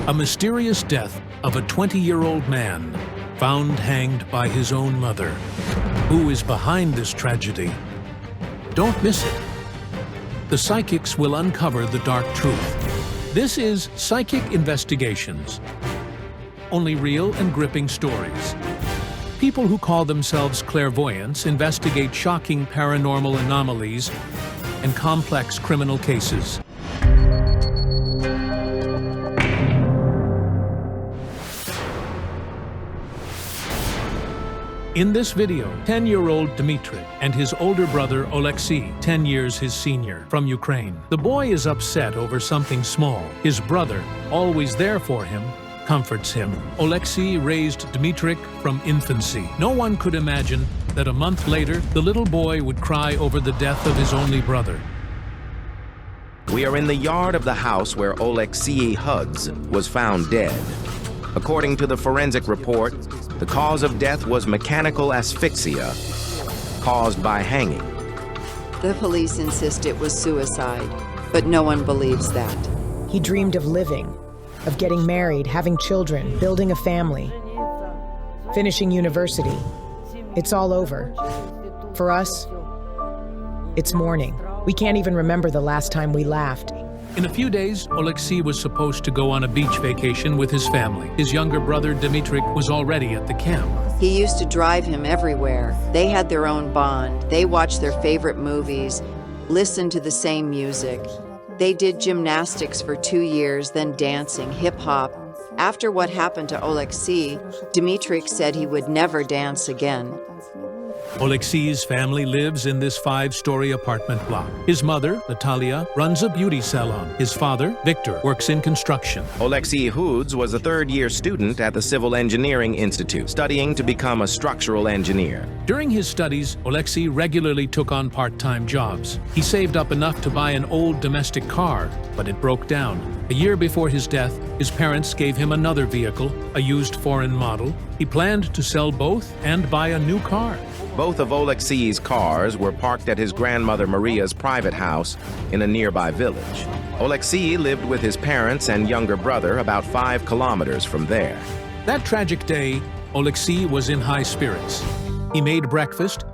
A mysterious death of a 20-year-old man found hanged by his own mother. Who is behind this tragedy? Don't miss it. The psychics will uncover the dark truth. This is Psychic Investigations. Only real and gripping stories. People who call themselves clairvoyants investigate shocking paranormal anomalies and complex criminal cases. In this video, 10-year-old Dmitry and his older brother Oleksii, 10 years his senior, from Ukraine. The boy is upset over something small. His brother, always there for him, comforts him. Oleksii raised Dmitry from infancy. No one could imagine that a month later, the little boy would cry over the death of his only brother. We are in the yard of the house where Oleksii Hudz was found dead. According to the forensic report, the cause of death was mechanical asphyxia caused by hanging. The police insist it was suicide, but no one believes that. He dreamed of living, of getting married, having children, building a family, finishing university. It's all over. For us, it's morning. We can't even remember the last time we laughed. In a few days, Oleksii was supposed to go on a beach vacation with his family. His younger brother, Dmitry, was already at the camp. He used to drive him everywhere. They had their own bond. They watched their favorite movies, listened to the same music. They did gymnastics for 2 years, then dancing, hip-hop. After what happened to Oleksii, Dmitry said he would never dance again. Oleksii's family lives in this 5-story apartment block. His mother, Nataliia, runs a beauty salon. His father, Victor, works in construction. Oleksii Hudz was a third-year student at the Civil Engineering Institute, studying to become a structural engineer. During his studies, Oleksii regularly took on part-time jobs. He saved up enough to buy an old domestic car, but it broke down. A year before his death, his parents gave him another vehicle, a used foreign model. He planned to sell both and buy a new car. Both of Oleksii's cars were parked at his grandmother Maria's private house in a nearby village. Oleksii lived with his parents and younger brother about 5 kilometers from there. That tragic day, Oleksii was in high spirits. He made breakfast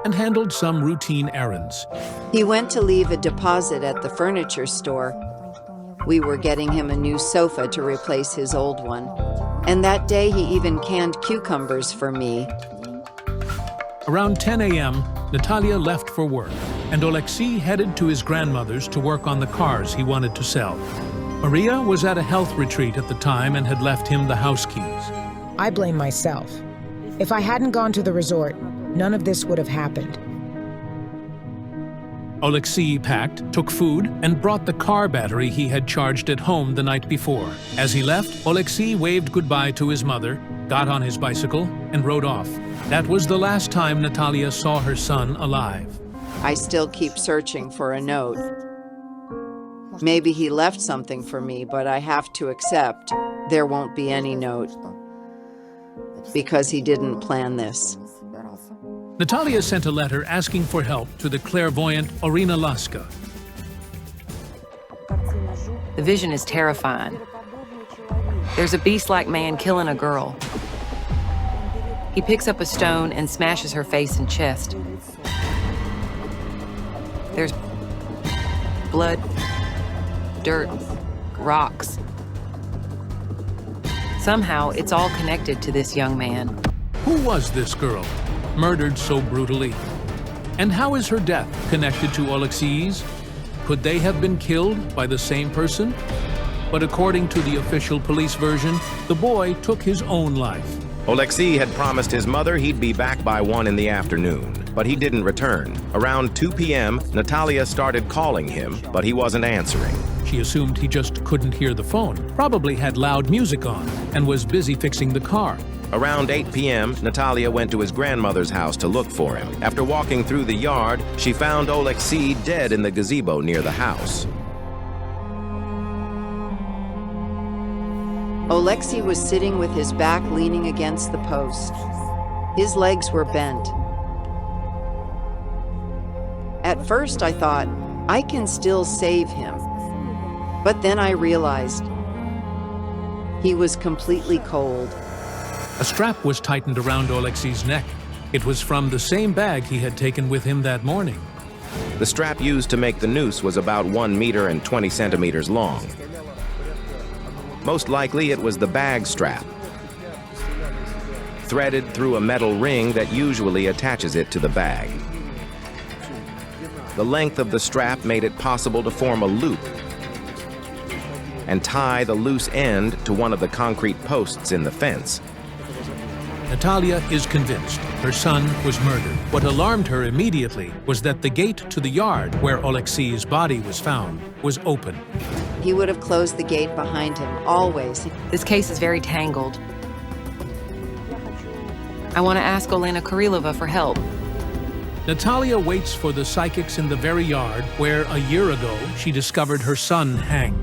and handled some routine errands. He went to leave a deposit at the furniture store. We were getting him a new sofa to replace his old one. And that day he even canned cucumbers for me. Around 10 a.m., Nataliia left for work, and Oleksii headed to his grandmother's to work on the cars he wanted to sell. Maria was at a health retreat at the time and had left him the house keys. I blame myself. If I hadn't gone to the resort, none of this would have happened. Oleksii packed, took food, and brought the car battery he had charged at home the night before. As he left, Oleksii waved goodbye to his mother, got on his bicycle, and rode off. That was the last time Nataliia saw her son alive. I still keep searching for a note. Maybe he left something for me, but I have to accept there won't be any note because he didn't plan this. Nataliia sent a letter asking for help to the clairvoyant Irina Laska. The vision is terrifying. There's a beast-like man killing a girl. He picks up a stone and smashes her face and chest. There's blood, dirt, rocks. Somehow, it's all connected to this young man. Who was this girl, murdered so brutally? And how is her death connected to Oleksii's? Could they have been killed by the same person? But according to the official police version, the boy took his own life. Oleksii had promised his mother he'd be back by 1 in the afternoon, but he didn't return. Around 2 p.m., Nataliia started calling him, but he wasn't answering. She assumed he just couldn't hear the phone, probably had loud music on, and was busy fixing the car. Around 8 p.m., Nataliia went to his grandmother's house to look for him. After walking through the yard, she found Oleksii dead in the gazebo near the house. Oleksii was sitting with his back leaning against the post. His legs were bent. At first I thought, I can still save him. But then I realized, He was completely cold. A strap was tightened around Oleksii's neck. It was from the same bag he had taken with him that morning. The strap used to make the noose was about 1 meter and 20 centimeters long. Most likely it was the bag strap, threaded through a metal ring that usually attaches it to the bag. The length of the strap made it possible to form a loop and tie the loose end to one of the concrete posts in the fence. Nataliia is convinced her son was murdered. What alarmed her immediately was that the gate to the yard where Oleksii's body was found was open. He would have closed the gate behind him, always. This case is very tangled. I want to ask Olena Kirilova for help. Nataliia waits for the psychics in the very yard where a year ago she discovered her son hanged.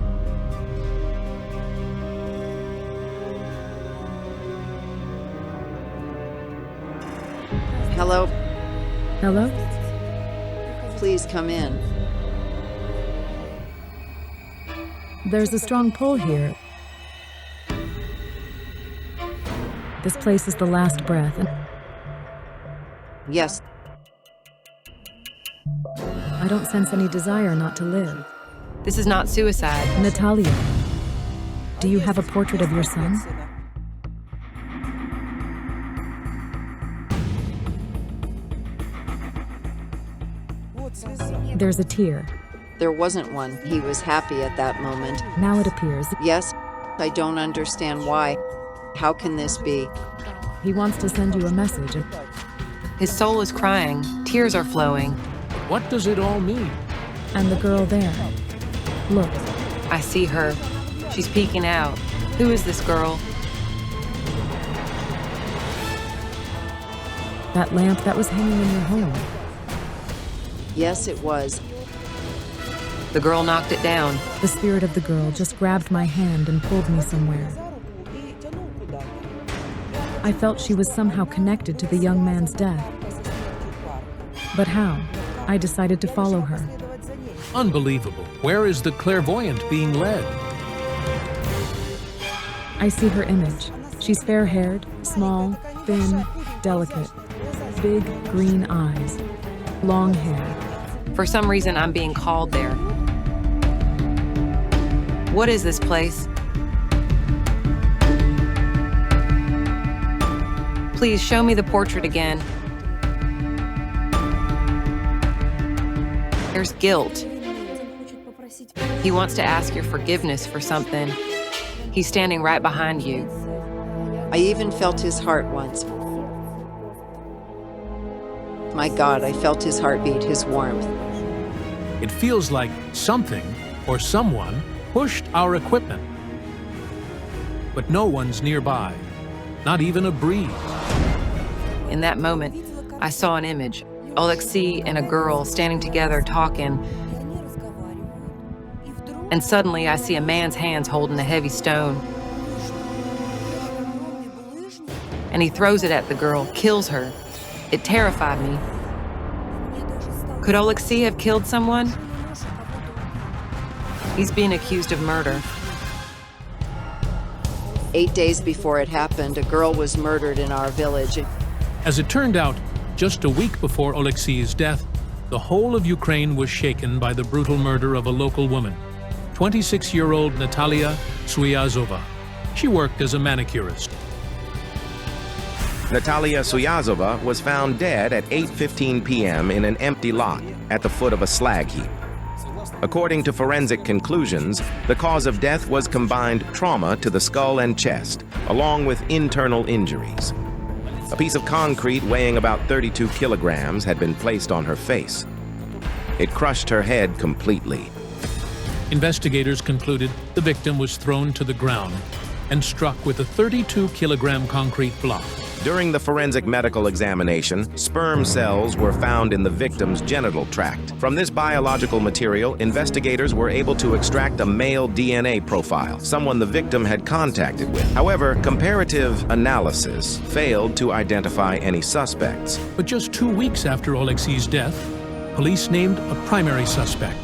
Hello? Hello? Please come in. There's a strong pull here. This place is the last breath. Yes, I don't sense any desire not to live. This is not suicide. Nataliia, do you have a portrait of your son? There's a tear. there wasn't one. He was happy at that moment. Now it appears Yes, I don't understand why. How can this be? he wants to send you a message. His soul is crying. Tears are flowing. What does it all mean? And the girl there. Look, I see her. She's peeking out. Who is this girl? that lamp that was hanging in your home. Yes, it was. The girl knocked it down. The spirit of the girl just grabbed my hand and pulled me somewhere. I felt she was somehow connected to the young man's death. But how? I decided to follow her. Unbelievable. Where is the clairvoyant being led? I see her image. She's fair-haired, small, thin, delicate, big green eyes, long hair. For some reason, I'm being called there. What is this place? Please show me the portrait again. There's guilt. He wants to ask your forgiveness for something. He's standing right behind you. I even felt his heart once. My God, I felt his heartbeat, his warmth. It feels like something or someone pushed our equipment. But no one's nearby, not even a breeze. In that moment, I saw an image. Oleksii and a girl standing together talking. And suddenly I see a man's hands holding a heavy stone. And he throws it at the girl, kills her. It terrified me. Could Oleksii have killed someone? He's being accused of murder. 8 days before it happened, a girl was murdered in our village. As it turned out, just a week before Oleksii's death, the whole of Ukraine was shaken by the brutal murder of a local woman, 26-year-old Nataliia Suiasova. She worked as a manicurist. Nataliia Suiasova was found dead at 8:15 p.m. in an empty lot at the foot of a slag heap. According to forensic conclusions, the cause of death was combined trauma to the skull and chest, along with internal injuries. A piece of concrete weighing about 32 kilograms had been placed on her face. It crushed her head completely. Investigators concluded the victim was thrown to the ground and struck with a 32-kilogram concrete block. During the forensic medical examination, sperm cells were found in the victim's genital tract. From this biological material, investigators were able to extract a male DNA profile, someone the victim had contacted with. However, comparative analysis failed to identify any suspects. But just 2 weeks after Oleksii's death, police named a primary suspect,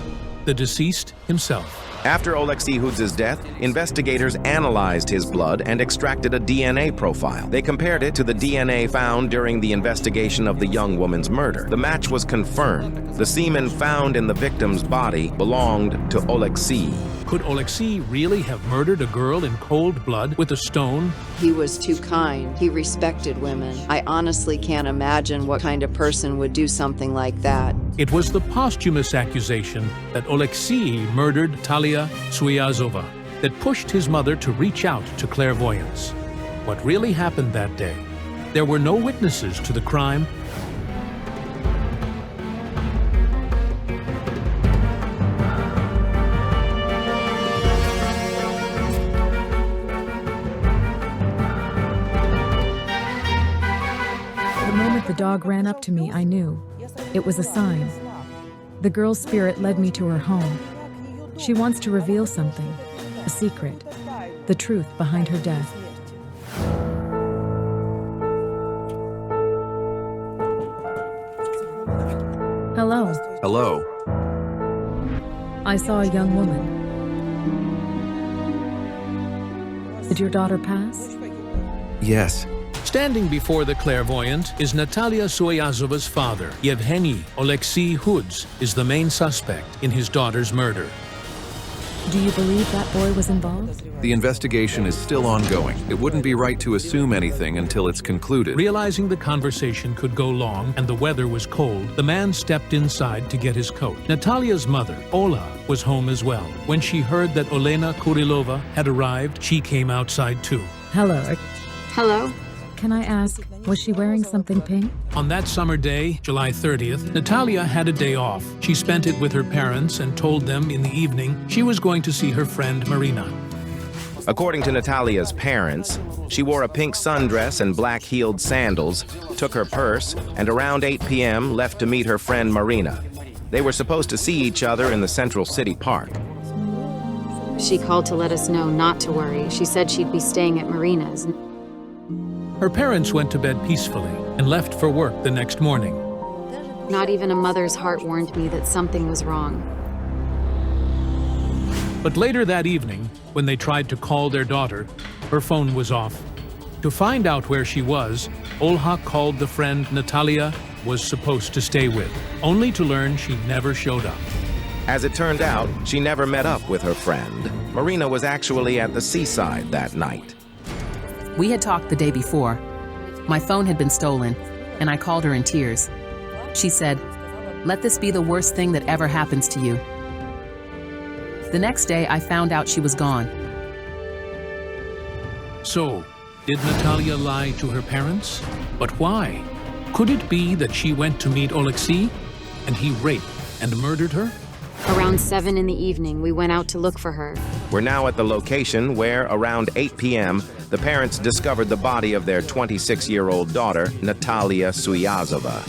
the deceased himself. After Oleksii Hudz's death, investigators analyzed his blood and extracted a DNA profile. They compared it to the DNA found during the investigation of the young woman's murder. The match was confirmed. The semen found in the victim's body belonged to Oleksii. Could Oleksii really have murdered a girl in cold blood with a stone? He was too kind. He respected women. I honestly can't imagine what kind of person would do something like that. It was the posthumous accusation that Oleksii murdered Nataliia Suiasova that pushed his mother to reach out to clairvoyance. What really happened that day? There were no witnesses to the crime. The moment the dog ran up to me, I knew. It was a sign. The girl's spirit led me to her home. She wants to reveal something, a secret, the truth behind her death. Hello. Hello. I saw a young woman. Did your daughter pass? Yes. Standing before the clairvoyant is Nataliia Suiasova's father. Yevgeny Oleksii Hudz is the main suspect in his daughter's murder. Do you believe that boy was involved? The investigation is still ongoing. It wouldn't be right to assume anything until it's concluded. Realizing the conversation could go long and the weather was cold, the man stepped inside to get his coat. Natalia's mother, Ola, was home as well. When she heard that Olena Kurilova had arrived, she came outside too. Hello. Hello? Can I ask, was she wearing something pink? On that summer day, July 30th, Nataliia had a day off. She spent it with her parents and told them in the evening she was going to see her friend Marina. According to Natalia's parents, she wore a pink sundress and black-heeled sandals, took her purse, and around 8 p.m. left to meet her friend Marina. They were supposed to see each other in the Central City Park. She called to let us know not to worry. She said she'd be staying at Marina's. Her parents went to bed peacefully and left for work the next morning. Not even a mother's heart warned me that something was wrong. But later that evening, when they tried to call their daughter, her phone was off. To find out where she was, Olha called the friend Nataliia was supposed to stay with, only to learn she never showed up. As it turned out, she never met up with her friend. Marina was actually at the seaside that night. We had talked the day before. My phone had been stolen, and I called her in tears. She said, "Let this be the worst thing that ever happens to you." The next day, I found out she was gone. So, did Nataliia lie to her parents? But why? Could it be that she went to meet Oleksii, and he raped and murdered her? Around 7 in the evening, we went out to look for her. We're now at the location where, around 8 p.m., the parents discovered the body of their 26-year-old daughter, Nataliia Suiasova.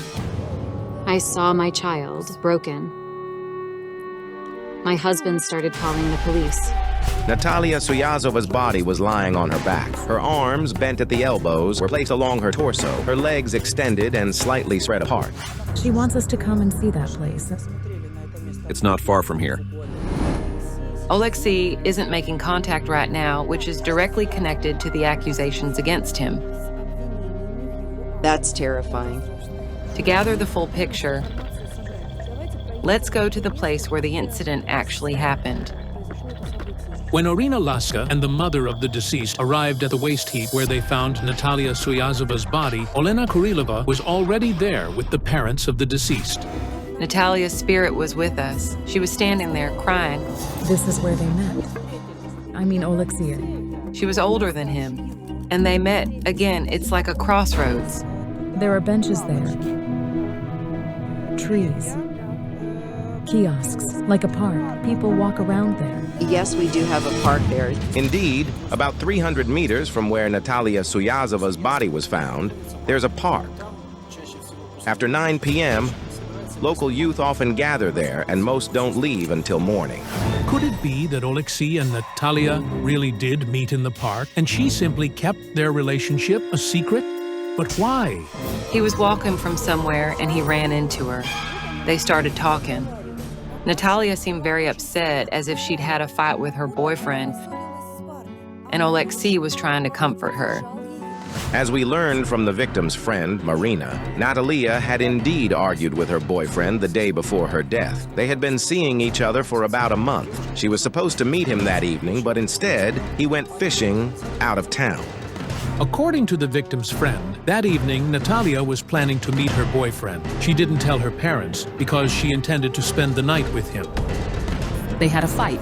I saw my child broken. My husband started calling the police. Nataliia Suiasova's body was lying on her back. Her arms, bent at the elbows, were placed along her torso, her legs extended and slightly spread apart. She wants us to come and see that place. It's not far from here. Oleksii isn't making contact right now, which is directly connected to the accusations against him. That's terrifying. To gather the full picture, let's go to the place where the incident actually happened. When Orina Laska and the mother of the deceased arrived at the waste heap where they found Nataliia Suiasova's body, Olena Kurilova was already there with the parents of the deceased. Natalia's spirit was with us. She was standing there crying. This is where they met. I mean, Oleksii. She was older than him, and they met again. It's like a crossroads. There are benches there. Trees. Kiosks, like a park. People walk around there. Yes, we do have a park there. Indeed, about 300 meters from where Nataliia Suiasova's body was found, there's a park. After 9 p.m., local youth often gather there, and most don't leave until morning. Could it be that Oleksii and Nataliia really did meet in the park, and she simply kept their relationship a secret? But why? He was walking from somewhere, and he ran into her. They started talking. Nataliia seemed very upset, as if she'd had a fight with her boyfriend, and Oleksii was trying to comfort her. As we learned from the victim's friend, Marina, Nataliia had indeed argued with her boyfriend the day before her death. They had been seeing each other for about a month. She was supposed to meet him that evening, but instead, he went fishing out of town. According to the victim's friend, that evening, Nataliia was planning to meet her boyfriend. She didn't tell her parents because she intended to spend the night with him. They had a fight,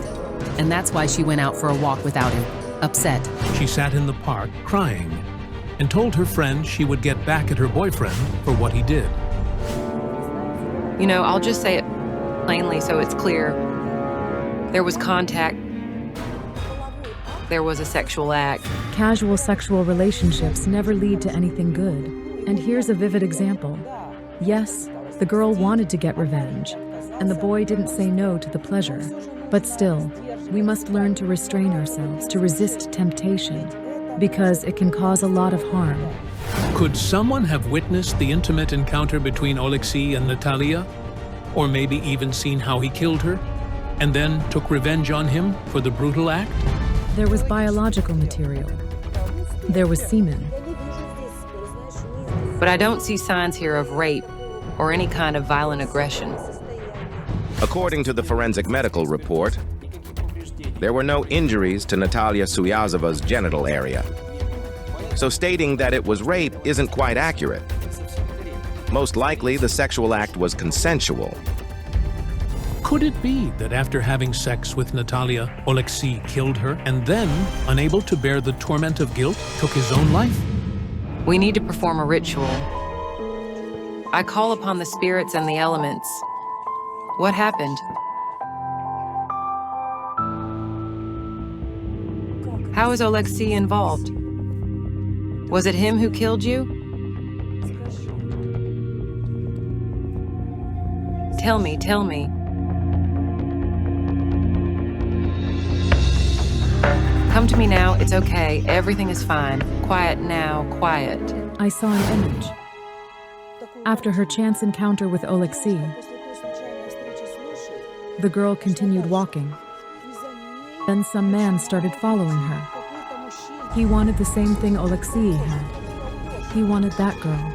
and that's why she went out for a walk without him, upset. She sat in the park crying and told her friend she would get back at her boyfriend for what he did. You know, I'll just say it plainly so it's clear. There was contact. There was a sexual act. Casual sexual relationships never lead to anything good. And here's a vivid example. Yes, the girl wanted to get revenge, and the boy didn't say no to the pleasure. But still, we must learn to restrain ourselves, to resist temptation, because it can cause a lot of harm. Could someone have witnessed the intimate encounter between Oleksii and Nataliia? Or maybe even seen how he killed her, and then took revenge on him for the brutal act? There was biological material. There was semen. But I don't see signs here of rape or any kind of violent aggression. According to the forensic medical report, there were no injuries to Nataliia Suiasova's genital area. So stating that it was rape isn't quite accurate. Most likely, the sexual act was consensual. Could it be that after having sex with Nataliia, Oleksii killed her and then, unable to bear the torment of guilt, took his own life? We need to perform a ritual. I call upon the spirits and the elements. What happened? How is Oleksii involved? Was it him who killed you? Tell me, tell me. Come to me now, it's okay, everything is fine. Quiet now, quiet. I saw an image. After her chance encounter with Oleksii, the girl continued walking. Then some man started following her. He wanted the same thing Oleksii had. He wanted that girl.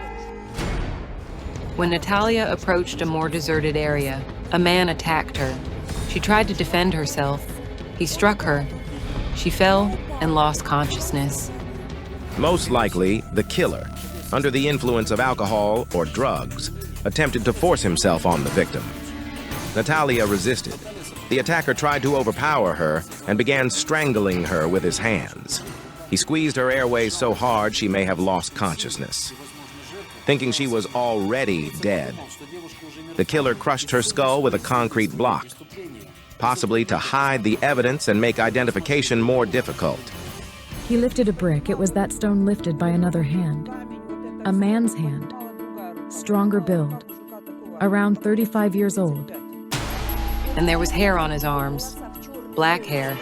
When Nataliia approached a more deserted area, a man attacked her. She tried to defend herself. He struck her. She fell and lost consciousness. Most likely, the killer, under the influence of alcohol or drugs, attempted to force himself on the victim. Nataliia resisted. The attacker tried to overpower her and began strangling her with his hands. He squeezed her airways so hard she may have lost consciousness. Thinking she was already dead, the killer crushed her skull with a concrete block, possibly to hide the evidence and make identification more difficult. He lifted a brick. It was that stone lifted by another hand. A man's hand. Stronger build. Around 35 years old. And there was hair on his arms. Black hair.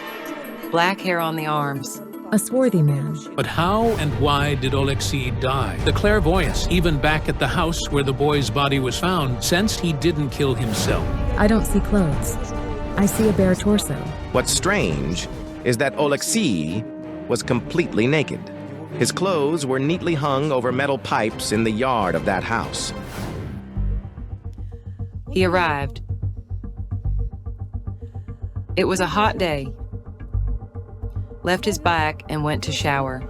Black hair on the arms. A swarthy man. But how and why did Oleksii die? The clairvoyance, even back at the house where the boy's body was found, sensed he didn't kill himself. I don't see clothes. I see a bare torso. What's strange is that Oleksii was completely naked. His clothes were neatly hung over metal pipes in the yard of that house. He arrived. It was a hot day. Left his bike and went to shower.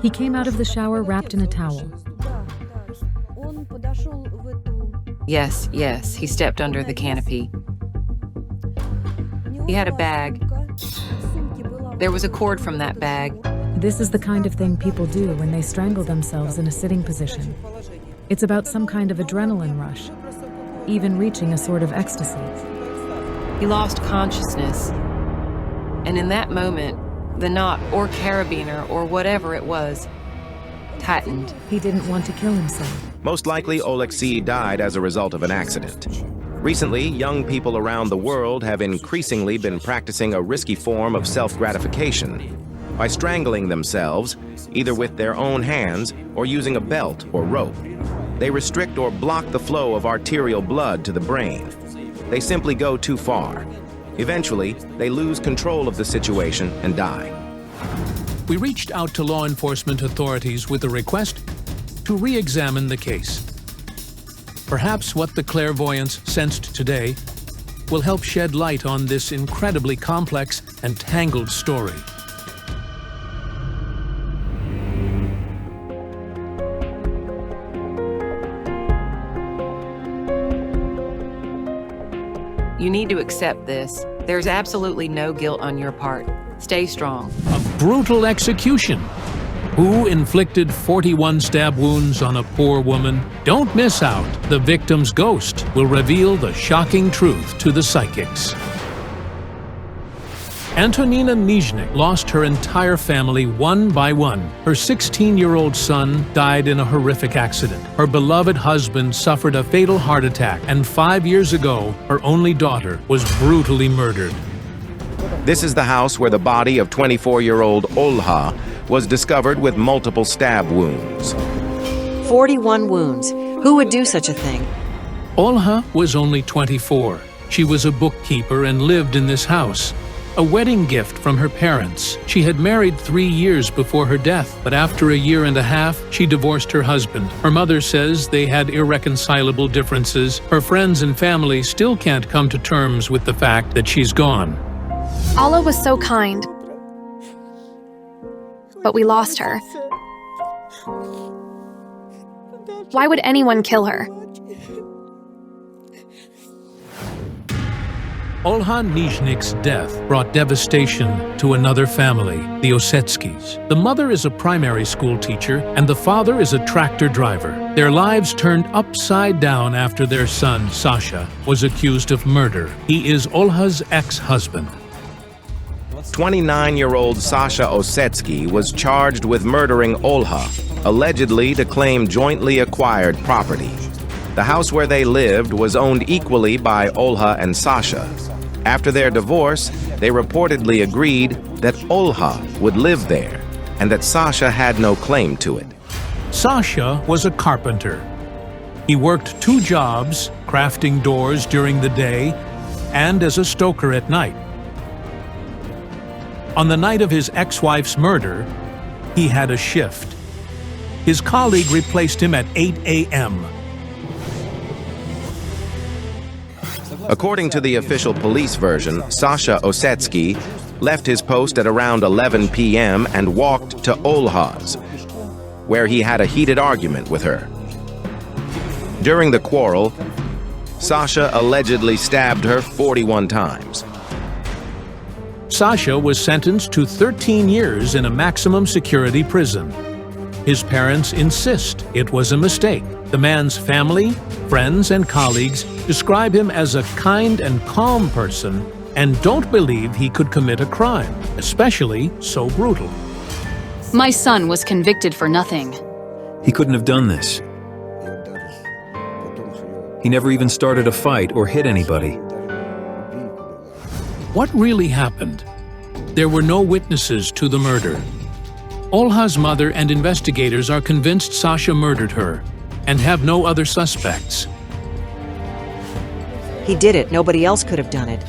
He came out of the shower wrapped in a towel. Yes, yes, he stepped under the canopy. He had a bag. There was a cord from that bag. This is the kind of thing people do when they strangle themselves in a sitting position. It's about some kind of adrenaline rush, even reaching a sort of ecstasy. He lost consciousness. And in that moment, the knot or carabiner or whatever it was tightened. He didn't want to kill himself. Most likely, Oleksii died as a result of an accident. Recently, young people around the world have increasingly been practicing a risky form of self-gratification by strangling themselves, either with their own hands or using a belt or rope. They restrict or block the flow of arterial blood to the brain. they simply go too far. Eventually, they lose control of the situation and die. We reached out to law enforcement authorities with a request to re-examine the case. Perhaps what the clairvoyants sensed today will help shed light on this incredibly complex and tangled story. You need to accept this. There's absolutely no guilt on your part. Stay strong. A brutal execution. Who inflicted 41 stab wounds on a poor woman? Don't miss out. The victim's ghost will reveal the shocking truth to the psychics. Antonina Nizhnik lost her entire family one by one. Her 16-year-old son died in a horrific accident. Her beloved husband suffered a fatal heart attack, and 5 years ago, her only daughter was brutally murdered. This is the house where the body of 24-year-old Olha was discovered with multiple stab wounds. 41 wounds. Who would do such a thing? Olha was only 24. She was a bookkeeper and lived in this house. A wedding gift from her parents. She had married 3 years before her death, but after a year and a half, she divorced her husband. Her mother says they had irreconcilable differences. Her friends and family still can't come to terms with the fact that she's gone. Allah was so kind, but we lost her. Why would anyone kill her? Olha Nizhnik's death brought devastation to another family, the Oleksiis. The mother is a primary school teacher and the father is a tractor driver. Their lives turned upside down after their son, Sasha, was accused of murder. He is Olha's ex-husband. 29-year-old Sasha Oleksii was charged with murdering Olha, allegedly to claim jointly acquired property. The house where they lived was owned equally by Olha and Sasha. After their divorce, they reportedly agreed that Olha would live there and that Sasha had no claim to it. Sasha was a carpenter. He worked 2 jobs, crafting doors during the day and as a stoker at night. On the night of his ex-wife's murder, he had a shift. His colleague replaced him at 8 a.m. According to the official police version, Sasha Oleksii left his post at around 11 p.m. and walked to Olha's, where he had a heated argument with her. During the quarrel, Sasha allegedly stabbed her 41 times. Sasha was sentenced to 13 years in a maximum security prison. His parents insist it was a mistake. The man's family, friends, and colleagues describe him as a kind and calm person and don't believe he could commit a crime, especially so brutal. My son was convicted for nothing. He couldn't have done this. He never even started a fight or hit anybody. What really happened? There were no witnesses to the murder. Olha's mother and investigators are convinced Sasha murdered her and have no other suspects. He did it. Nobody else could have done it.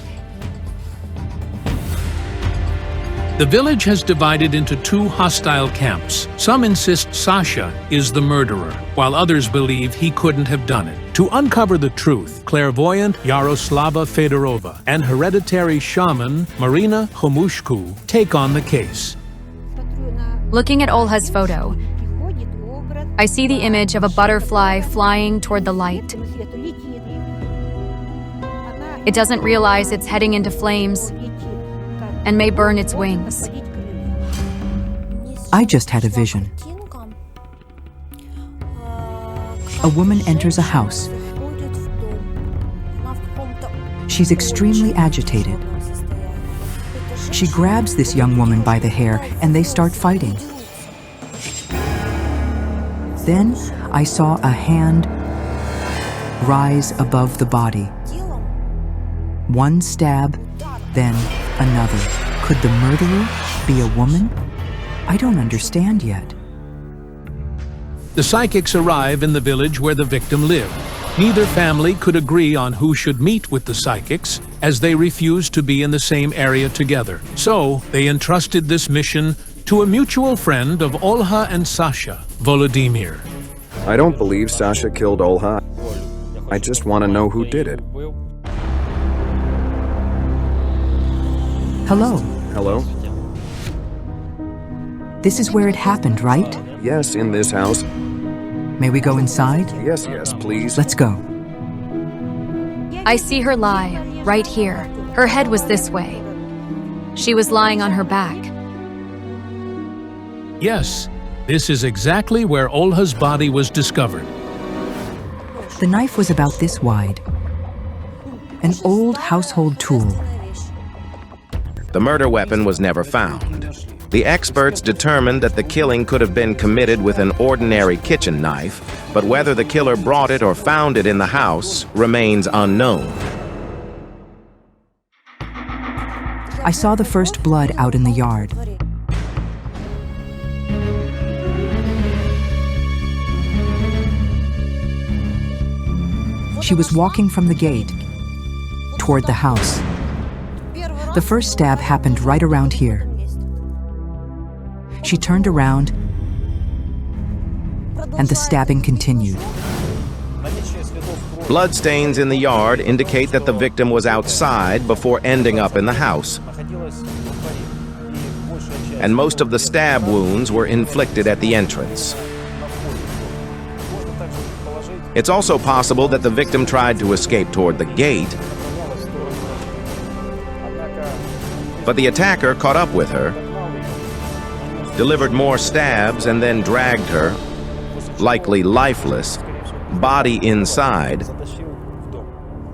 The village has divided into 2 hostile camps. Some insist Sasha is the murderer, while others believe he couldn't have done it. To uncover the truth, clairvoyant Yaroslava Fedorova and hereditary shaman Marina Homushku take on the case. Looking at Olha's photo, I see the image of a butterfly flying toward the light. It doesn't realize it's heading into flames and may burn its wings. I just had a vision. A woman enters a house. She's extremely agitated. She grabs this young woman by the hair and they start fighting. Then I saw a hand rise above the body. One stab, then another. Could the murderer be a woman? I don't understand yet. The psychics arrive in the village where the victim lived. Neither family could agree on who should meet with the psychics, as they refused to be in the same area together. So they entrusted this mission to a mutual friend of Olha and Sasha, Volodymyr. I don't believe Sasha killed Olha. I just want to know who did it. Hello. Hello? This is where it happened, right? Yes, in this house. May we go inside? Yes, please. Let's go. I see her lie, right here. Her head was this way. She was lying on her back. Yes, this is exactly where Olha's body was discovered. The knife was about this wide. An old household tool. The murder weapon was never found. The experts determined that the killing could have been committed with an ordinary kitchen knife, but whether the killer brought it or found it in the house remains unknown. I saw the first blood out in the yard. She was walking from the gate toward the house. The first stab happened right around here. She turned around, and the stabbing continued. Bloodstains in the yard indicate that the victim was outside before ending up in the house. And most of the stab wounds were inflicted at the entrance. It's also possible that the victim tried to escape toward the gate, but the attacker caught up with her, delivered more stabs, and then dragged her, likely lifeless, body inside,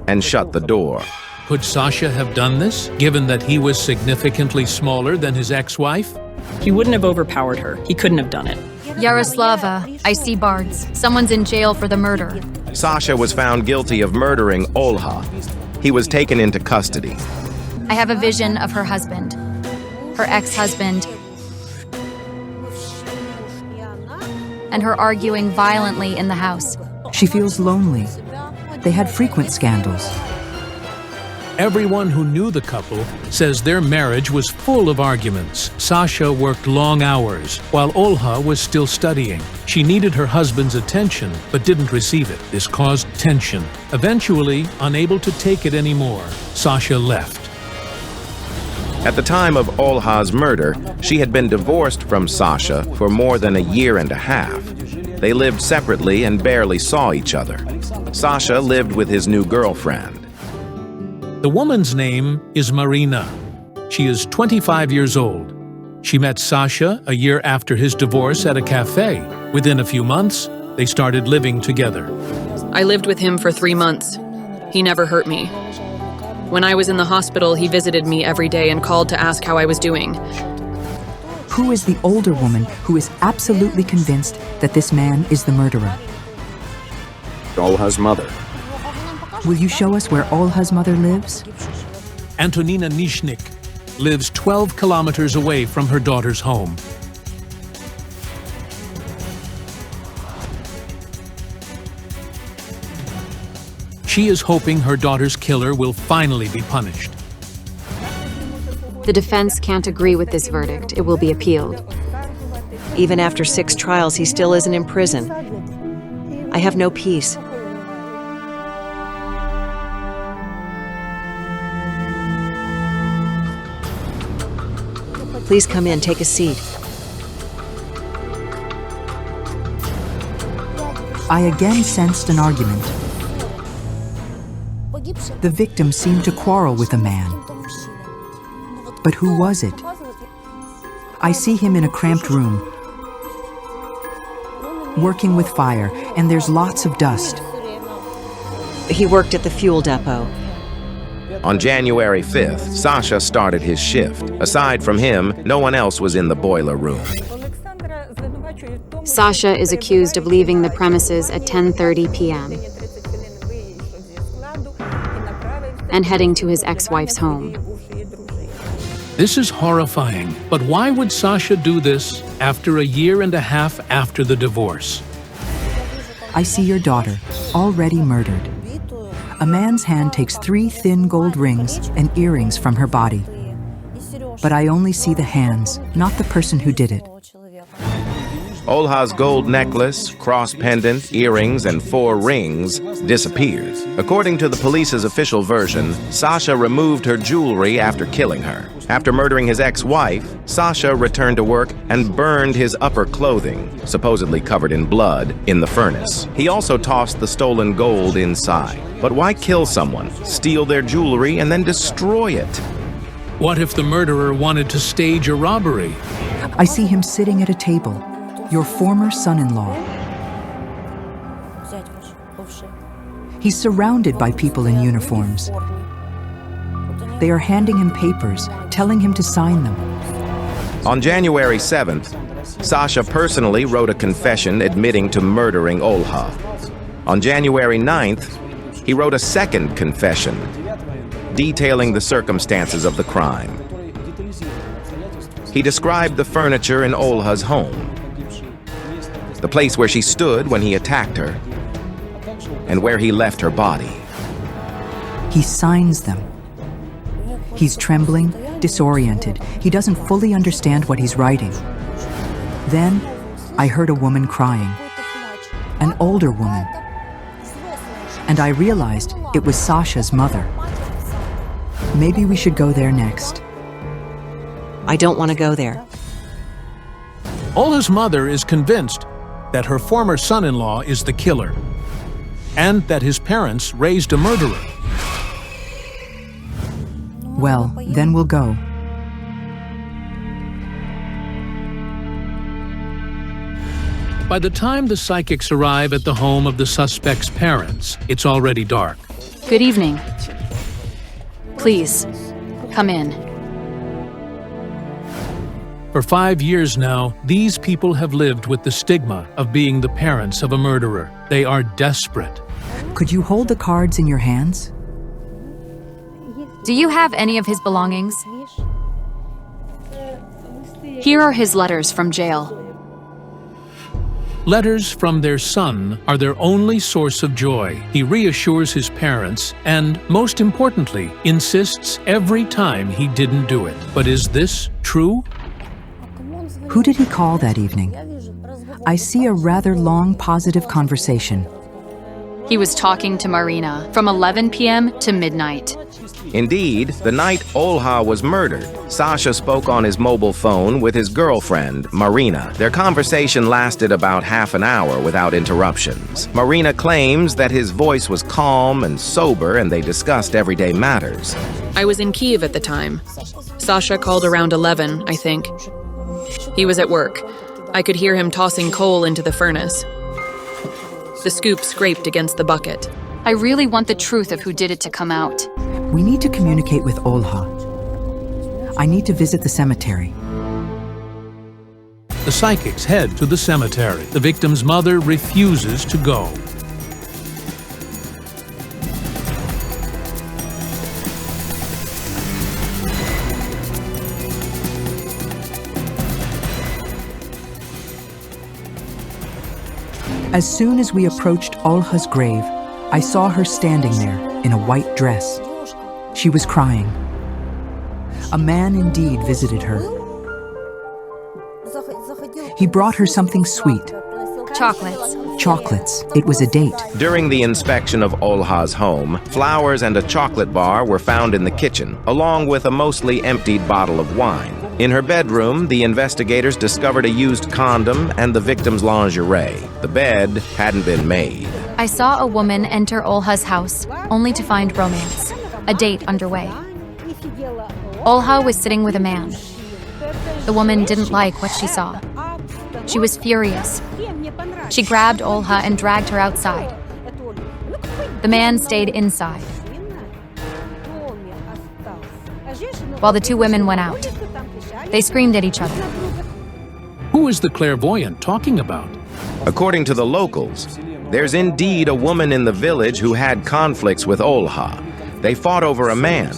and shut the door. Could Sasha have done this, given that he was significantly smaller than his ex-wife? He wouldn't have overpowered her. He couldn't have done it. Yaroslava, I see Bards. Someone's in jail for the murder. Sasha was found guilty of murdering Olha. He was taken into custody. I have a vision of her husband, her ex-husband, and her arguing violently in the house. She feels lonely. They had frequent scandals. Everyone who knew the couple says their marriage was full of arguments. Sasha worked long hours, while Olha was still studying. She needed her husband's attention, but didn't receive it. This caused tension. Eventually, unable to take it anymore, Sasha left. At the time of Olha's murder, she had been divorced from Sasha for more than a year and a half. They lived separately and barely saw each other. Sasha lived with his new girlfriend. The woman's name is Marina. She is 25 years old. She met Sasha a year after his divorce at a cafe. Within a few months, they started living together. I lived with him for 3 months. He never hurt me. When I was in the hospital, he visited me every day and called to ask how I was doing. Who is the older woman who is absolutely convinced that this man is the murderer? Olha's mother. Will you show us where Olha's mother lives? Antonina Nishnik lives 12 kilometers away from her daughter's home. She is hoping her daughter's killer will finally be punished. The defense can't agree with this verdict. It will be appealed. Even after 6 trials, he still isn't in prison. I have no peace. Please come in, take a seat. I again sensed an argument. The victim seemed to quarrel with a man. But who was it? I see him in a cramped room, working with fire, and there's lots of dust. He worked at the fuel depot. On January 5th, Sasha started his shift. Aside from him, no one else was in the boiler room. Sasha is accused of leaving the premises at 10:30 p.m. and heading to his ex-wife's home. This is horrifying, but why would Sasha do this after a year and a half after the divorce? I see your daughter, already murdered. A man's hand takes 3 thin gold rings and earrings from her body. But I only see the hands, not the person who did it. Olha's gold necklace, cross pendant, earrings, and 4 rings disappeared. According to the police's official version, Sasha removed her jewelry after killing her. After murdering his ex-wife, Sasha returned to work and burned his upper clothing, supposedly covered in blood, in the furnace. He also tossed the stolen gold inside. But why kill someone, steal their jewelry, and then destroy it? What if the murderer wanted to stage a robbery? I see him sitting at a table. Your former son-in-law. He's surrounded by people in uniforms. They are handing him papers, telling him to sign them. On January 7th, Sasha personally wrote a confession admitting to murdering Olha. On January 9th, he wrote a second confession, detailing the circumstances of the crime. He described the furniture in Olha's home, the place where she stood when he attacked her, and where he left her body. He signs them. He's trembling, disoriented. He doesn't fully understand what he's writing. Then, I heard a woman crying, an older woman. And I realized it was Sasha's mother. Maybe we should go there next. I don't want to go there. Olha's mother is convinced that her former son-in-law is the killer, and that his parents raised a murderer. Well, then we'll go. By the time the psychics arrive at the home of the suspect's parents, it's already dark. Good evening. Please, come in. For 5 years now, these people have lived with the stigma of being the parents of a murderer. They are desperate. Could you hold the cards in your hands? Do you have any of his belongings? Here are his letters from jail. Letters from their son are their only source of joy. He reassures his parents and, most importantly, insists every time he didn't do it. But is this true? Who did he call that evening? I see a rather long, positive conversation. He was talking to Marina from 11 p.m. to midnight. Indeed, the night Olha was murdered, Sasha spoke on his mobile phone with his girlfriend, Marina. Their conversation lasted about half an hour without interruptions. Marina claims that his voice was calm and sober, and they discussed everyday matters. I was in Kyiv at the time. Sasha called around 11, I think. He was at work. I could hear him tossing coal into the furnace. The scoop scraped against the bucket. I really want the truth of who did it to come out. We need to communicate with Olha. I need to visit the cemetery. The psychics head to the cemetery. The victim's mother refuses to go. As soon as we approached Olha's grave, I saw her standing there in a white dress. She was crying. A man indeed visited her. He brought her something sweet. Chocolates. Chocolates. It was a date. During the inspection of Olha's home, flowers and a chocolate bar were found in the kitchen, along with a mostly emptied bottle of wine. In her bedroom, the investigators discovered a used condom and the victim's lingerie. The bed hadn't been made. I saw a woman enter Olha's house, only to find romance, a date underway. Olha was sitting with a man. The woman didn't like what she saw. She was furious. She grabbed Olha and dragged her outside. The man stayed inside, while the two women went out. They screamed at each other. Who is the clairvoyant talking about? According to the locals, there's indeed a woman in the village who had conflicts with Olha. They fought over a man.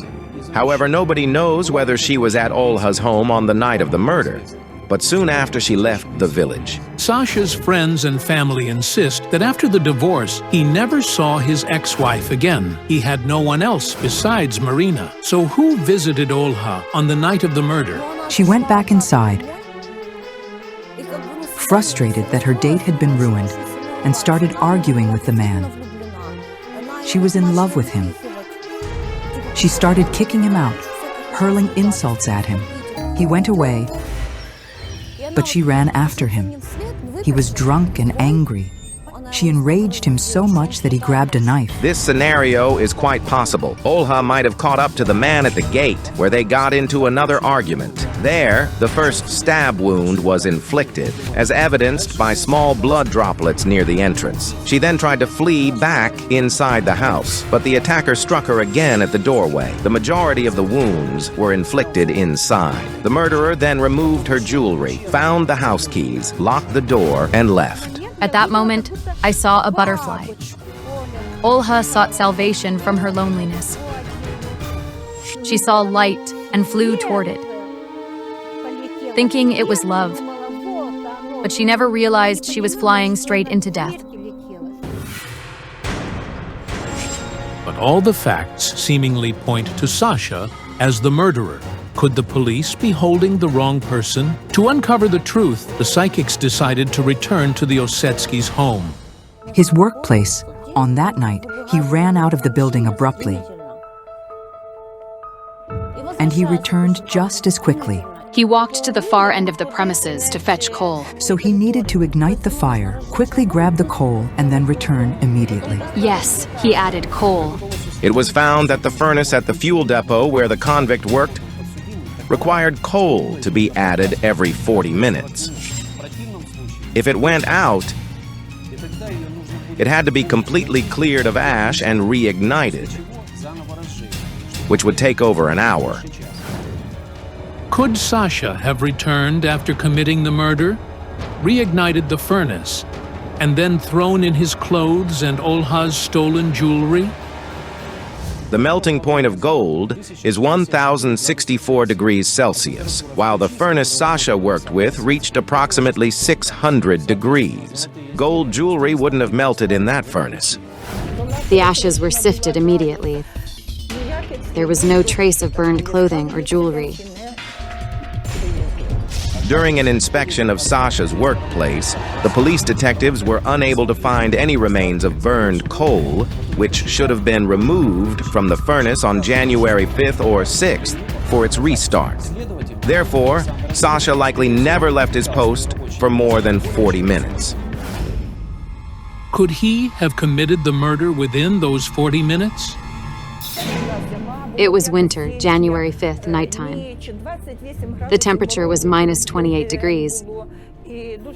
However, nobody knows whether she was at Olha's home on the night of the murder. but soon after she left the village. Sasha's friends and family insist that after the divorce, he never saw his ex-wife again. He had no one else besides Marina. So who visited Olha on the night of the murder? She went back inside, frustrated that her date had been ruined, and started arguing with the man. She was in love with him. She started kicking him out, hurling insults at him. He went away, but she ran after him. He was drunk and angry. She enraged him so much that he grabbed a knife. This scenario is quite possible. Olha might have caught up to the man at the gate, where they got into another argument. There, the first stab wound was inflicted, as evidenced by small blood droplets near the entrance. She then tried to flee back inside the house, but the attacker struck her again at the doorway. The majority of the wounds were inflicted inside. The murderer then removed her jewelry, found the house keys, locked the door, and left. At that moment, I saw a butterfly. Olha sought salvation from her loneliness. She saw light and flew toward it, thinking it was love. But she never realized she was flying straight into death. But all the facts seemingly point to Sasha as the murderer. Could the police be holding the wrong person? To uncover the truth, the psychics decided to return to the Oleksii's home. His workplace. On that night, he ran out of the building abruptly. And he returned just as quickly. He walked to the far end of the premises to fetch coal. So he needed to ignite the fire, quickly grab the coal, and then return immediately. Yes, he added coal. It was found that the furnace at the fuel depot where the convict worked required coal to be added every 40 minutes. If it went out, it had to be completely cleared of ash and reignited, which would take over an hour. Could Sasha have returned after committing the murder, reignited the furnace, and then thrown in his clothes and Olha's stolen jewelry? The melting point of gold is 1,064 degrees Celsius, while the furnace Sasha worked with reached approximately 600 degrees. Gold jewelry wouldn't have melted in that furnace. The ashes were sifted immediately. There was no trace of burned clothing or jewelry. During an inspection of Sasha's workplace, the police detectives were unable to find any remains of burned coal, which should have been removed from the furnace on January 5th or 6th for its restart. Therefore, Sasha likely never left his post for more than 40 minutes. Could he have committed the murder within those 40 minutes? It was winter, January 5th, nighttime. The temperature was minus 28 degrees,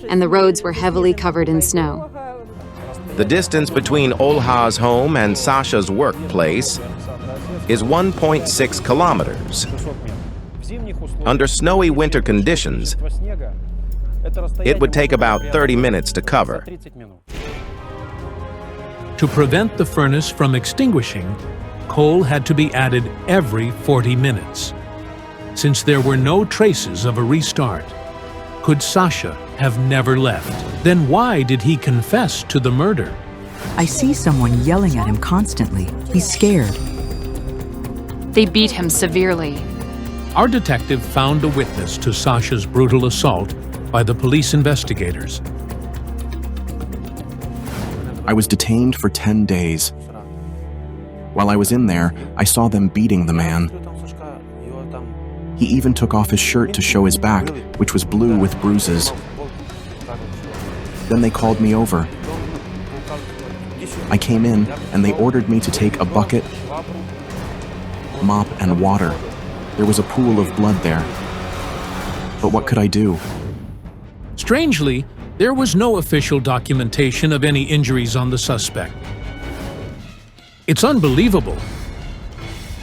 and the roads were heavily covered in snow. The distance between Olha's home and Sasha's workplace is 1.6 kilometers. Under snowy winter conditions, it would take about 30 minutes to cover. To prevent the furnace from extinguishing, coal had to be added every 40 minutes. Since there were no traces of a restart, could Sasha have never left? Then why did he confess to the murder? I see someone yelling at him constantly. He's scared. They beat him severely. Our detective found a witness to Sasha's brutal assault by the police investigators. I was detained for 10 days. While I was in there, I saw them beating the man. He even took off his shirt to show his back, which was blue with bruises. Then they called me over. I came in, and they ordered me to take a bucket, mop, and water. There was a pool of blood there. But what could I do? Strangely, there was no official documentation of any injuries on the suspect. It's unbelievable.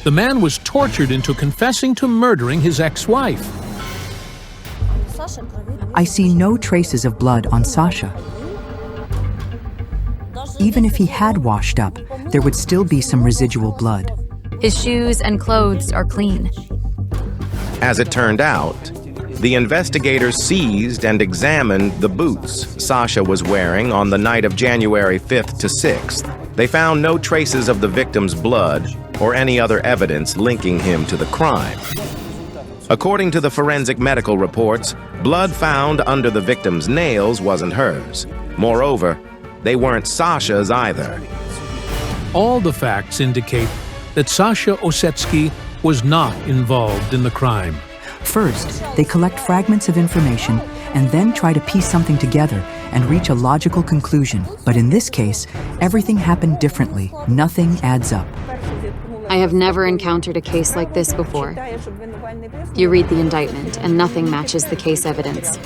The man was tortured into confessing to murdering his ex-wife. I see no traces of blood on Sasha. Even if he had washed up, there would still be some residual blood. His shoes and clothes are clean. As it turned out, The investigators seized and examined the boots Sasha was wearing on the night of January 5th to 6th. They found no traces of the victim's blood or any other evidence linking him to the crime. According to the forensic medical reports, blood found under the victim's nails wasn't hers. Moreover, they weren't Sasha's either. All the facts indicate that Sasha Oleksii was not involved in the crime. First, they collect fragments of information and then try to piece something together and reach a logical conclusion. But in this case, everything happened differently. Nothing adds up. I have never encountered a case like this before. You read the indictment, and nothing matches the case evidence.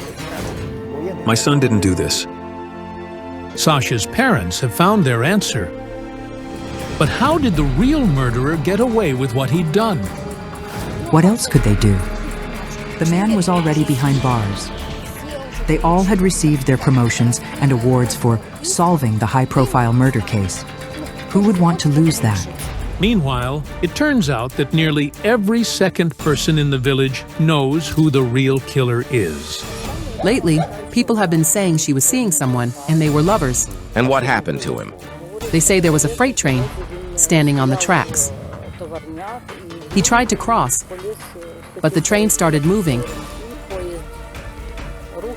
My son didn't do this. Sasha's parents have found their answer. But how did the real murderer get away with what he'd done? What else could they do? The man was already behind bars. They all had received their promotions and awards for solving the high-profile murder case. Who would want to lose that? Meanwhile, it turns out that nearly every second person in the village knows who the real killer is. Lately, people have been saying she was seeing someone and they were lovers. And what happened to him? They say there was a freight train standing on the tracks. He tried to cross, but the train started moving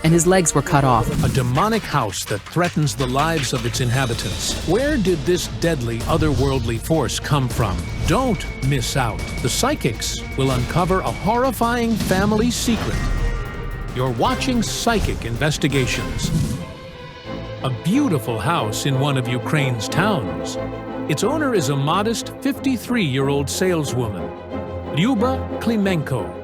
and his legs were cut off. A demonic house that threatens the lives of its inhabitants. Where did this deadly, otherworldly force come from? Don't miss out. The psychics will uncover a horrifying family secret. You're watching Psychic Investigations. A beautiful house in one of Ukraine's towns. Its owner is a modest 53-year-old saleswoman, Lyuba Klimenko.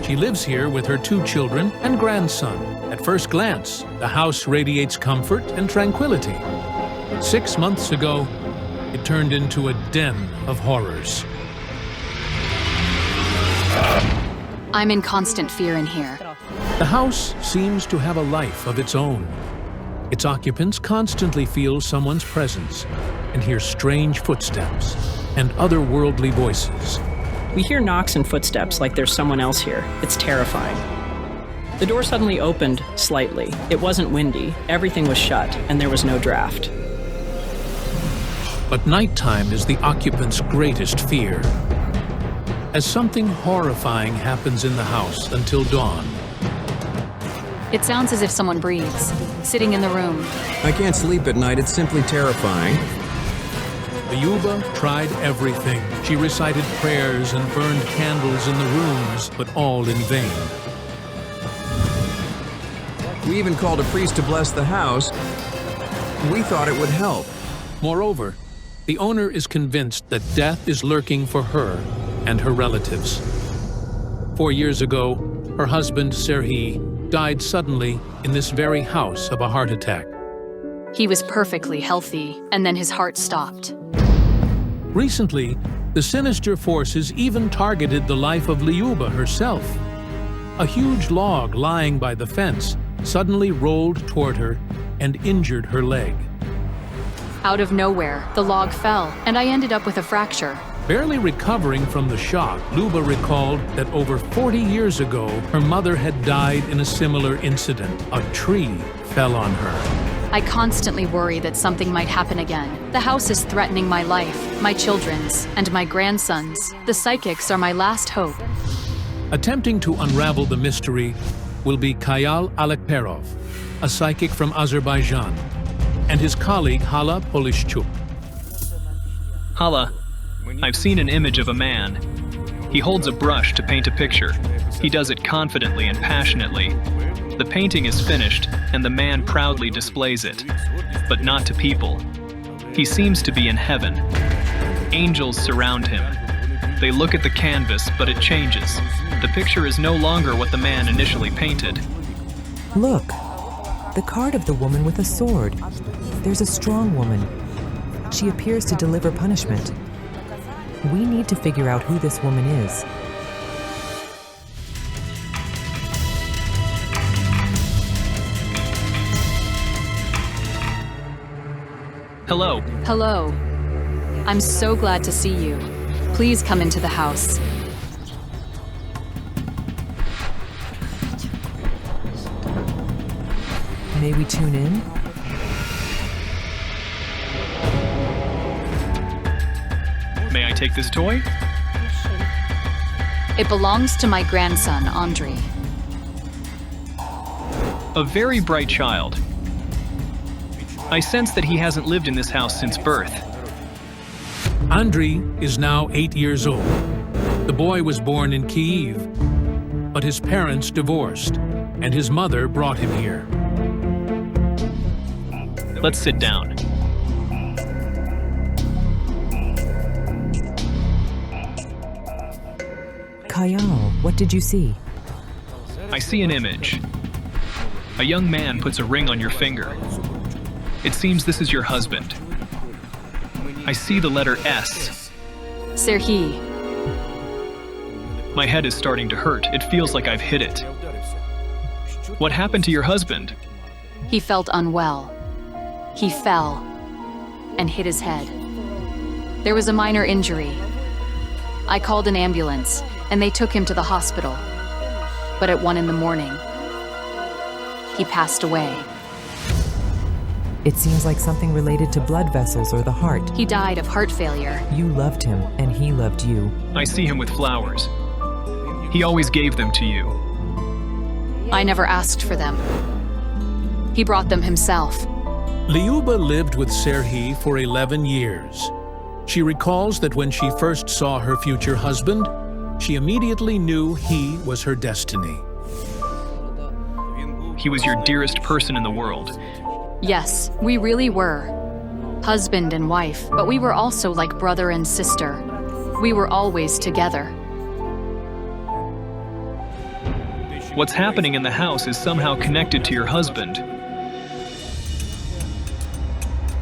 She lives here with her 2 children and grandson. At first glance, the house radiates comfort and tranquility. 6 months ago, it turned into a den of horrors. I'm in constant fear in here. The house seems to have a life of its own. Its occupants constantly feel someone's presence and hear strange footsteps and otherworldly voices. We hear knocks and footsteps like there's someone else here. It's terrifying. The door suddenly opened slightly. It wasn't windy, everything was shut, and there was no draft. But nighttime is the occupant's greatest fear, as something horrifying happens in the house until dawn. It sounds as if someone breathes, sitting in the room. I can't sleep at night. It's simply terrifying. Lyuba tried everything. She recited prayers and burned candles in the rooms, but all in vain. We even called a priest to bless the house. We thought it would help. Moreover, the owner is convinced that death is lurking for her and her relatives. 4 years ago, her husband, Serhiy, died suddenly in this very house of a heart attack. He was perfectly healthy, and then his heart stopped. Recently, the sinister forces even targeted the life of Lyuba herself. A huge log lying by the fence suddenly rolled toward her and injured her leg. Out of nowhere, the log fell, and I ended up with a fracture. Barely recovering from the shock, Lyuba recalled that over 40 years ago, her mother had died in a similar incident. A tree fell on her. I constantly worry that something might happen again. The house is threatening my life, my children's, and my grandson's. The psychics are my last hope. Attempting to unravel the mystery will be Kayal Alekperov, a psychic from Azerbaijan, and his colleague Hala Polishchuk. Hala, I've seen an image of a man. He holds a brush to paint a picture. He does it confidently and passionately. The painting is finished, and the man proudly displays it, but not to people. He seems to be in heaven. Angels surround him. They look at the canvas, but it changes. The picture is no longer what the man initially painted. Look, the card of the woman with a sword. There's a strong woman. She appears to deliver punishment. We need to figure out who this woman is. Hello. Hello. I'm so glad to see you. Please come into the house. May we tune in? May I take this toy? It belongs to my grandson, Andrei. A very bright child. I sense that he hasn't lived in this house since birth. Andrei is now 8 years old. The boy was born in Kyiv, but his parents divorced, and his mother brought him here. Let's sit down. Kayal, what did you see? I see an image. A young man puts a ring on your finger. It seems this is your husband. I see the letter S. Serhiy. My head is starting to hurt. It feels like I've hit it. What happened to your husband? He felt unwell. He fell and hit his head. There was a minor injury. I called an ambulance, and they took him to the hospital. But at 1 a.m, he passed away. It seems like something related to blood vessels or the heart. He died of heart failure. You loved him, and he loved you. I see him with flowers. He always gave them to you. I never asked for them. He brought them himself. Lyuba lived with Serhiy for 11 years. She recalls that when she first saw her future husband, she immediately knew he was her destiny. He was your dearest person in the world. Yes, we really were. Husband and wife, but we were also like brother and sister. We were always together. What's happening in the house is somehow connected to your husband.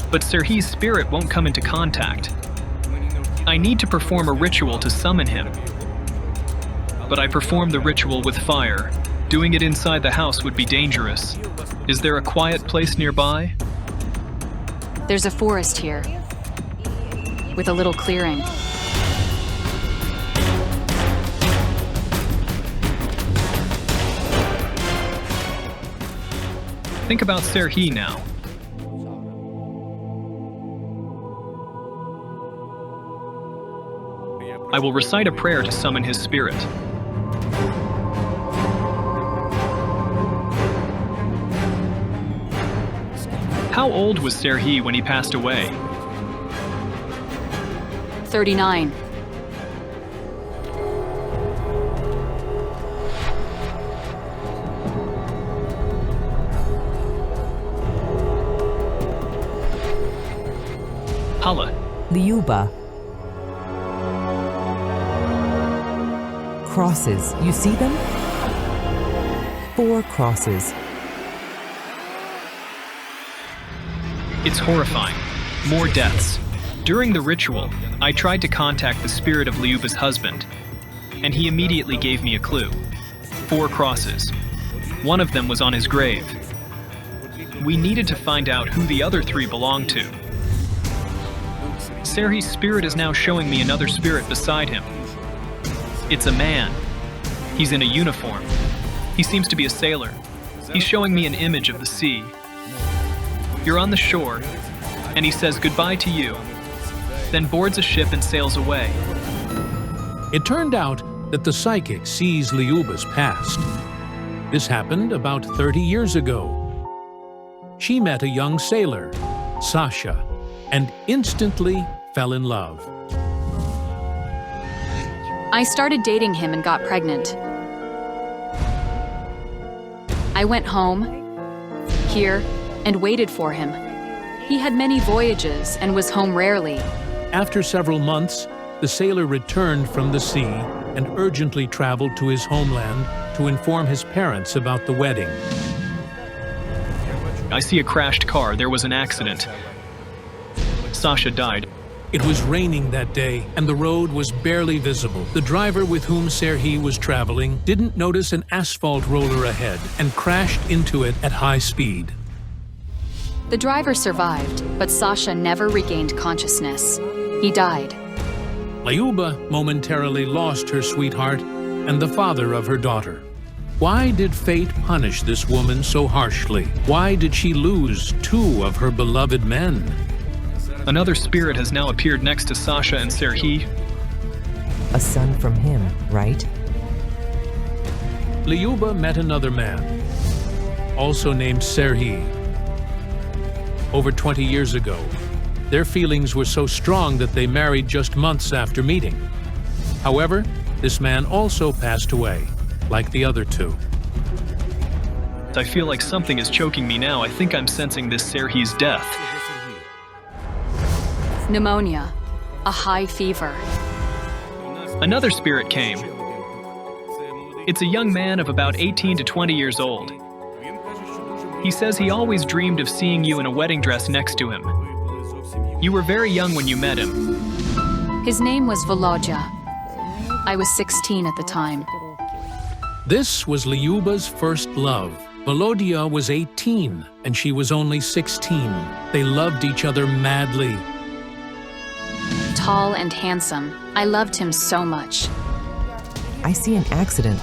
But Serhiy's spirit won't come into contact. I need to perform a ritual to summon him. But I perform the ritual with fire. Doing it inside the house would be dangerous. Is there a quiet place nearby? There's a forest here, with a little clearing. Think about Serhiy now. I will recite a prayer to summon his spirit. How old was Serhiy when he passed away? 39. Hala. Lyuba. Crosses. You see them? 4 crosses. It's horrifying. More deaths. During the ritual, I tried to contact the spirit of Lyuba's husband, and he immediately gave me a clue. 4 crosses. One of them was on his grave. We needed to find out who the other 3 belonged to. Serhiy's spirit is now showing me another spirit beside him. It's a man. He's in a uniform. He seems to be a sailor. He's showing me an image of the sea. You're on the shore, and he says goodbye to you, then boards a ship and sails away. It turned out that the psychic sees Lyuba's past. This happened about 30 years ago. She met a young sailor, Sasha, and instantly fell in love. I started dating him and got pregnant. I went home, here, and waited for him. He had many voyages and was home rarely. After several months, the sailor returned from the sea and urgently traveled to his homeland to inform his parents about the wedding. I see a crashed car. There was an accident. Sasha died. It was raining that day, and the road was barely visible. The driver with whom Serhiy was traveling didn't notice an asphalt roller ahead and crashed into it at high speed. The driver survived, but Sasha never regained consciousness. He died. Lyuba momentarily lost her sweetheart and the father of her daughter. Why did fate punish this woman so harshly? Why did she lose 2 of her beloved men? Another spirit has now appeared next to Sasha and Serhiy. A son from him, right? Lyuba met another man, also named Serhiy. Over 20 years ago, their feelings were so strong that they married just months after meeting. However, this man also passed away, like the other 2. I feel like something is choking me now. I think I'm sensing this Serhiy's death. Pneumonia, a high fever. Another spirit came. It's a young man of about 18 to 20 years old. He says he always dreamed of seeing you in a wedding dress next to him. You were very young when you met him. His name was Volodya. I was 16 at the time. This was Lyuba's first love. Volodya was 18 and she was only 16. They loved each other madly. Tall and handsome. I loved him so much. I see an accident.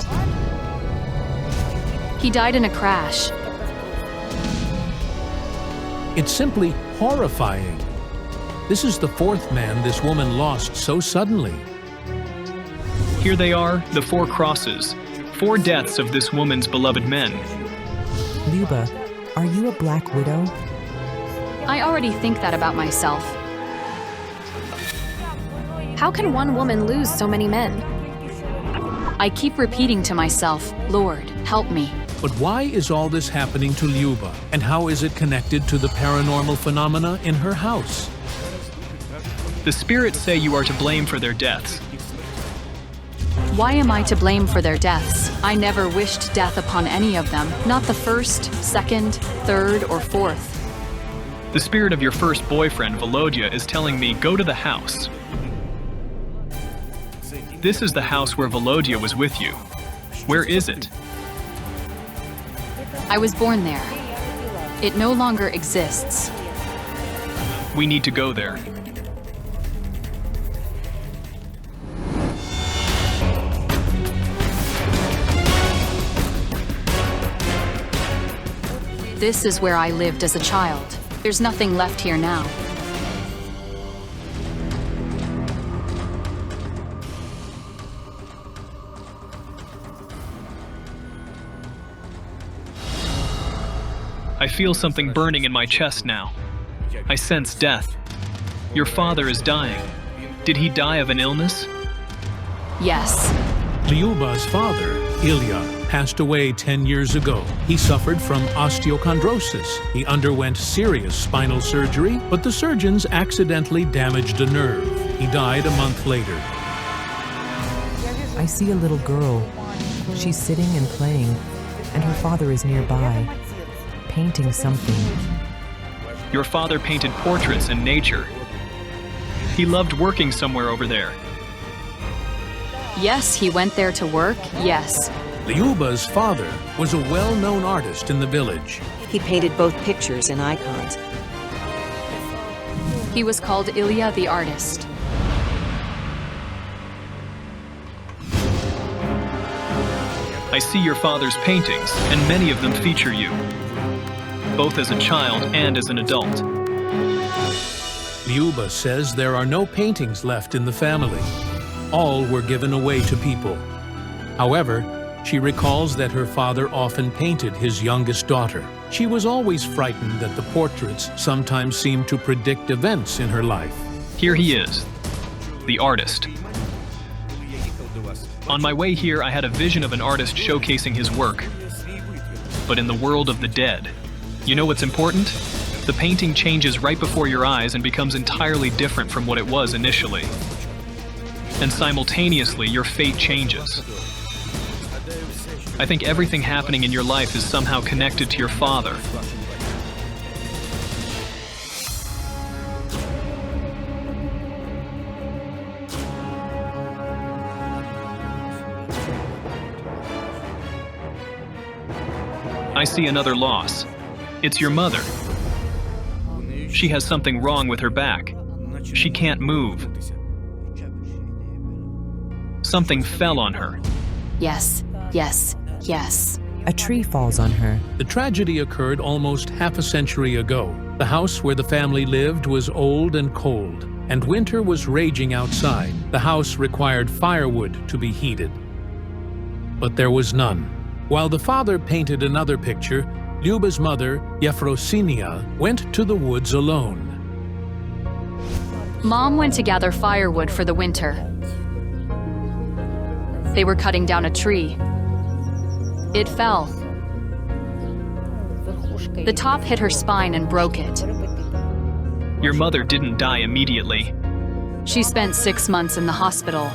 He died in a crash. It's simply horrifying. This is the 4th man this woman lost so suddenly. Here they are, the 4 crosses. 4 deaths of this woman's beloved men. Lyuba, are you a black widow? I already think that about myself. How can one woman lose so many men? I keep repeating to myself, Lord, help me. But why is all this happening to Lyuba? And how is it connected to the paranormal phenomena in her house? The spirits say you are to blame for their deaths. Why am I to blame for their deaths? I never wished death upon any of them, not the 1st, 2nd, 3rd, or 4th. The spirit of your first boyfriend, Volodya, is telling me, go to the house. This is the house where Volodya was with you. Where is it? I was born there. It no longer exists. We need to go there. This is where I lived as a child. There's nothing left here now. I feel something burning in my chest now. I sense death. Your father is dying. Did he die of an illness? Yes. Lyuba's father, Ilya, passed away 10 years ago. He suffered from osteochondrosis. He underwent serious spinal surgery, but the surgeons accidentally damaged a nerve. He died a month later. I see a little girl. She's sitting and playing, and her father is nearby, painting something. Your father painted portraits in nature. He loved working somewhere over there. Yes, he went there to work, yes. Lyuba's father was a well-known artist in the village. He painted both pictures and icons. He was called Ilya the artist. I see your father's paintings, and many of them feature you, both as a child and as an adult. Lyuba says there are no paintings left in the family. All were given away to people. However, she recalls that her father often painted his youngest daughter. She was always frightened that the portraits sometimes seemed to predict events in her life. Here he is, the artist. On my way here, I had a vision of an artist showcasing his work. But in the world of the dead, you know what's important? The painting changes right before your eyes and becomes entirely different from what it was initially. And simultaneously, your fate changes. I think everything happening in your life is somehow connected to your father. I see another loss. It's your mother. She has something wrong with her back. She can't move. Something fell on her. Yes, yes. Yes. A tree falls on her. The tragedy occurred almost half a century ago. The house where the family lived was old and cold, and winter was raging outside. The house required firewood to be heated. But there was none. While the father painted another picture, Lyuba's mother, Yefrosinia, went to the woods alone. Mom went to gather firewood for the winter. They were cutting down a tree. It fell. The top hit her spine and broke it. Your mother didn't die immediately. She spent 6 months in the hospital.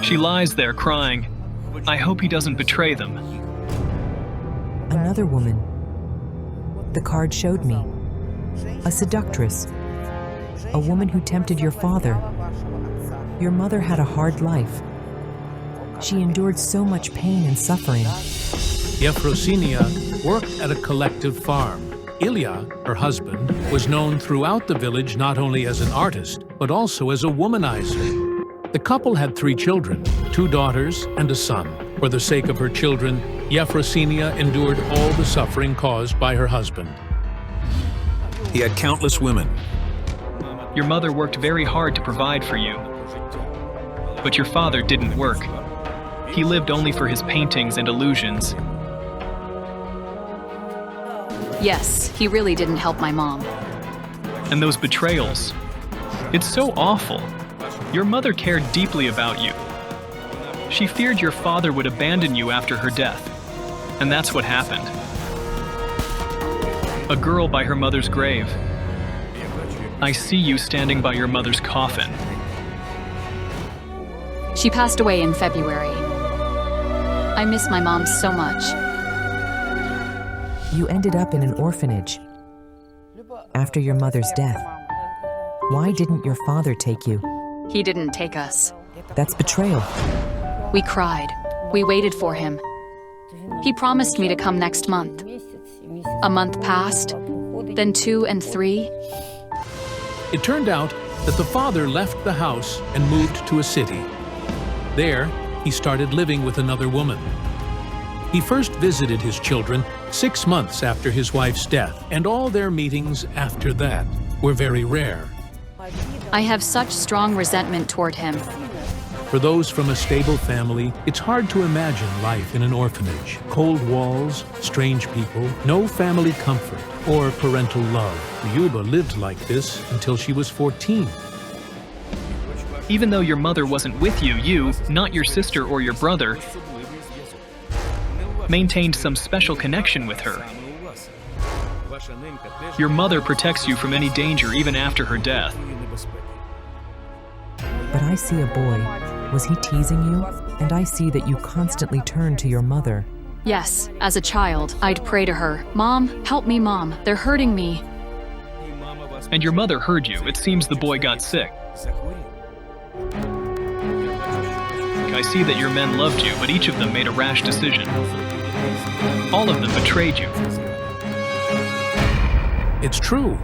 She lies there crying. I hope he doesn't betray them. Another woman. The card showed me. A seductress. A woman who tempted your father. Your mother had a hard life. She endured so much pain and suffering. Yefrosinia worked at a collective farm. Ilya, her husband, was known throughout the village not only as an artist, but also as a womanizer. The couple had 3 children, 2 daughters and a son. For the sake of her children, Yefrosinia endured all the suffering caused by her husband. He had countless women. Your mother worked very hard to provide for you. But your father didn't work. He lived only for his paintings and illusions. Yes, he really didn't help my mom. And those betrayals. It's so awful. Your mother cared deeply about you. She feared your father would abandon you after her death. And that's what happened. A girl by her mother's grave. I see you standing by your mother's coffin. She passed away in February. I miss my mom so much. You ended up in an orphanage after your mother's death. Why didn't your father take you? He didn't take us. That's betrayal. We cried. We waited for him. He promised me to come next month. A month passed, then 2 and 3. It turned out that the father left the house and moved to a city. There, he started living with another woman. He first visited his children 6 months after his wife's death, and all their meetings after that were very rare. I have such strong resentment toward him. For those from a stable family, it's hard to imagine life in an orphanage. Cold walls, strange people, no family comfort or parental love. Lyuba lived like this until she was 14. Even though your mother wasn't with you, you, not your sister or your brother, maintained some special connection with her. Your mother protects you from any danger even after her death. But I see a boy. Was he teasing you? And I see that you constantly turn to your mother. Yes, as a child, I'd pray to her. Mom, help me, Mom. They're hurting me. And your mother heard you. It seems the boy got sick. I see that your men loved you, but each of them made a rash decision. All of them betrayed you. It's true.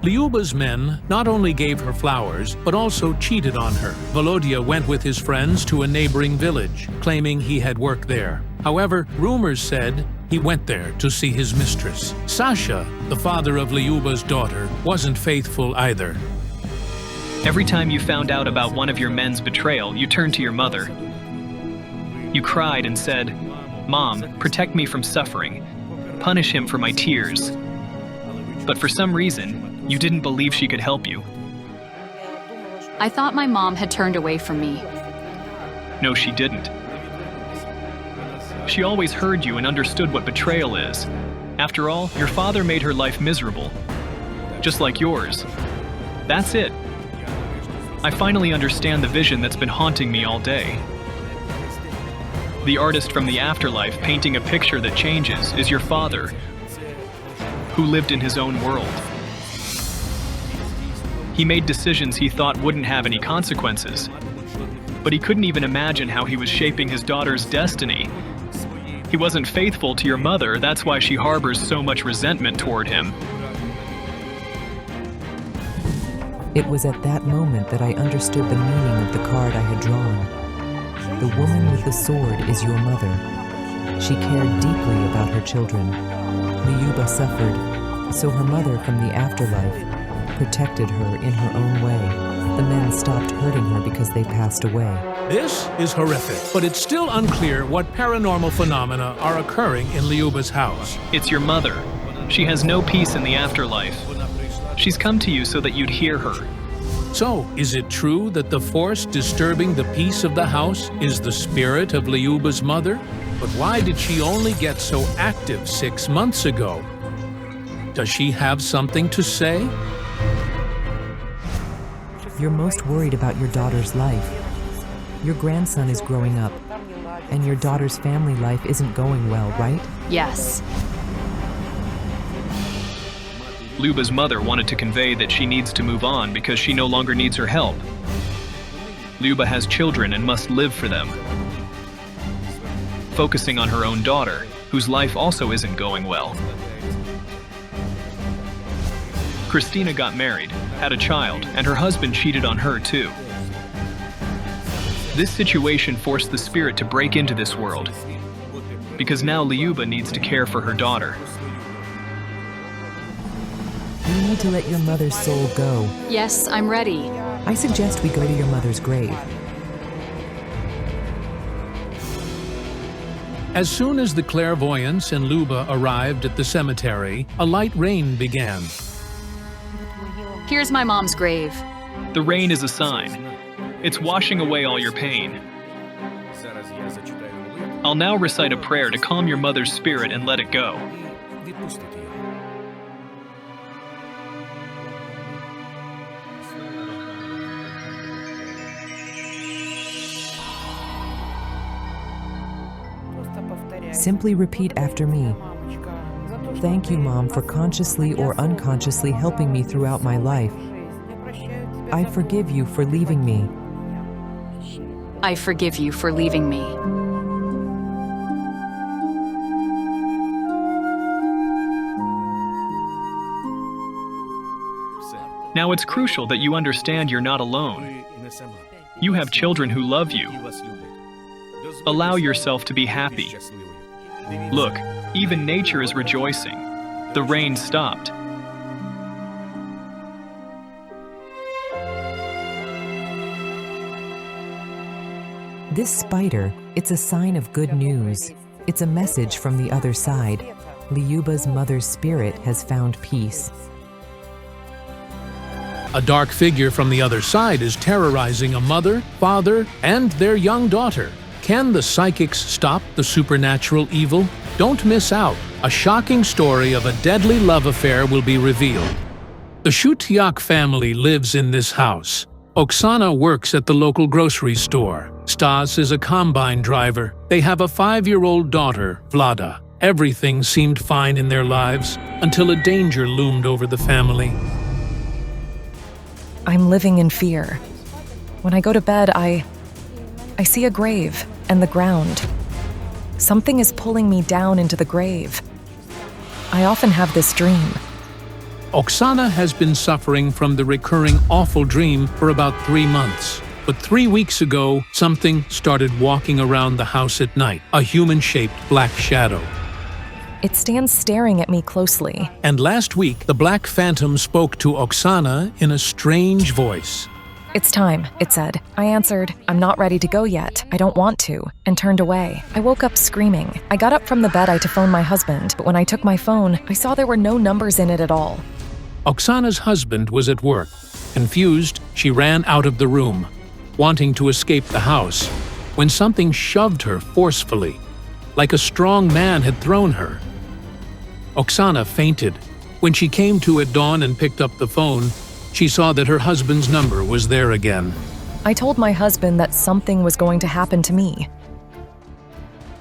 Lyuba's men not only gave her flowers, but also cheated on her. Volodya went with his friends to a neighboring village, claiming he had work there. However, rumors said he went there to see his mistress. Sasha, the father of Lyuba's daughter, wasn't faithful either. Every time you found out about one of your men's betrayal, you turned to your mother. You cried and said, "Mom, protect me from suffering. Punish him for my tears." But for some reason, you didn't believe she could help you. I thought my mom had turned away from me. No, she didn't. She always heard you and understood what betrayal is. After all, your father made her life miserable, just like yours. That's it. I finally understand the vision that's been haunting me all day. The artist from the afterlife painting a picture that changes is your father, who lived in his own world. He made decisions he thought wouldn't have any consequences, but he couldn't even imagine how he was shaping his daughter's destiny. He wasn't faithful to your mother, that's why she harbors so much resentment toward him. It was at that moment that I understood the meaning of the card I had drawn. The woman with the sword is your mother. She cared deeply about her children. Liuba suffered, so her mother from the afterlife protected her in her own way. The men stopped hurting her because they passed away. This is horrific, but it's still unclear what paranormal phenomena are occurring in Liuba's house. It's your mother. She has no peace in the afterlife. She's come to you so that you'd hear her. So, is it true that the force disturbing the peace of the house is the spirit of Liuba's mother? But why did she only get so active 6 months ago? Does she have something to say? You're most worried about your daughter's life. Your grandson is growing up, and your daughter's family life isn't going well, right? Yes. Liuba's mother wanted to convey that she needs to move on because she no longer needs her help. Liuba has children and must live for them. Focusing on her own daughter, whose life also isn't going well. Christina got married, had a child, and her husband cheated on her too. This situation forced the spirit to break into this world, because now Liuba needs to care for her daughter. You need to let your mother's soul go. Yes, I'm ready. I suggest we go to your mother's grave. As soon as the clairvoyants and Liuba arrived at the cemetery, a light rain began. Here's my mom's grave. The rain is a sign. It's washing away all your pain. I'll now recite a prayer to calm your mother's spirit and let it go. Simply repeat after me. Thank you, Mom, for consciously or unconsciously helping me throughout my life. I forgive you for leaving me. I forgive you for leaving me. Now it's crucial that you understand you're not alone. You have children who love you. Allow yourself to be happy. Look, even nature is rejoicing. The rain stopped. This spider, it's a sign of good news. It's a message from the other side. Liuba's mother's spirit has found peace. A dark figure from the other side is terrorizing a mother, father, and their young daughter. Can the psychics stop the supernatural evil? Don't miss out. A shocking story of a deadly love affair will be revealed. The Shutiak family lives in this house. Oksana works at the local grocery store. Stas is a combine driver. They have a 5-year-old daughter, Vlada. Everything seemed fine in their lives until a danger loomed over the family. I'm living in fear. When I go to bed, I see a grave and the ground. Something is pulling me down into the grave. I often have this dream. Oksana has been suffering from the recurring awful dream for about 3 months. But 3 weeks ago, something started walking around the house at night, a human-shaped black shadow. It stands staring at me closely. And last week, the black phantom spoke to Oksana in a strange voice. It's time, it said. I answered, I'm not ready to go yet. I don't want to, and turned away. I woke up screaming. I got up from the bed to phone my husband, but when I took my phone, I saw there were no numbers in it at all. Oksana's husband was at work. Confused, she ran out of the room, wanting to escape the house, when something shoved her forcefully, like a strong man had thrown her. Oksana fainted. When she came to at dawn and picked up the phone, she saw that her husband's number was there again. I told my husband that something was going to happen to me.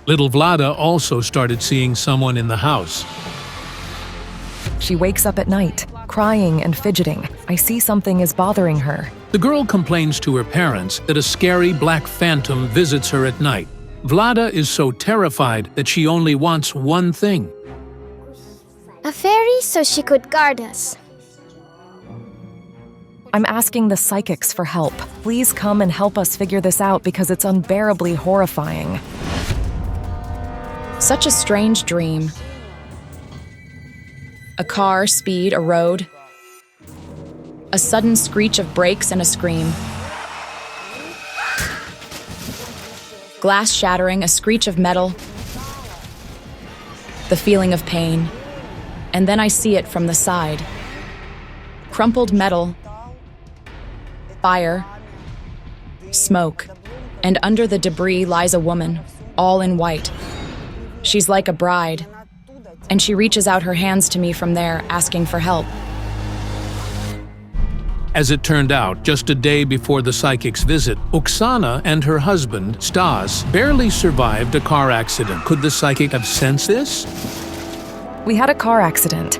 Little Vlada also started seeing someone in the house. She wakes up at night, crying and fidgeting. I see something is bothering her. The girl complains to her parents that a scary black phantom visits her at night. Vlada is so terrified that she only wants one thing. A fairy so she could guard us. I'm asking the psychics for help. Please come and help us figure this out because it's unbearably horrifying. Such a strange dream. A car, speed, a road. A sudden screech of brakes and a scream. Glass shattering, a screech of metal. The feeling of pain. And then I see it from the side. Crumpled metal. Fire. Smoke. And under the debris lies a woman, all in white. She's like a bride. And she reaches out her hands to me from there, asking for help. As it turned out, just a day before the psychic's visit, Oksana and her husband, Stas, barely survived a car accident. Could the psychic have sensed this? We had a car accident.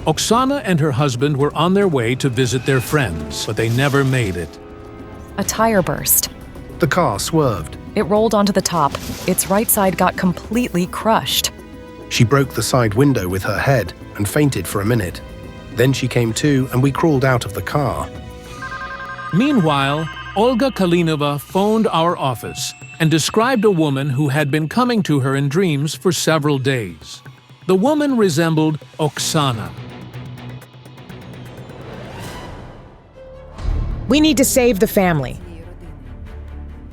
Oksana and her husband were on their way to visit their friends, but they never made it. A tire burst. The car swerved. It rolled onto the top. Its right side got completely crushed. She broke the side window with her head and fainted for a minute. Then she came to and we crawled out of the car. Meanwhile, Olga Kalinova phoned our office and described a woman who had been coming to her in dreams for several days. The woman resembled Oksana. We need to save the family.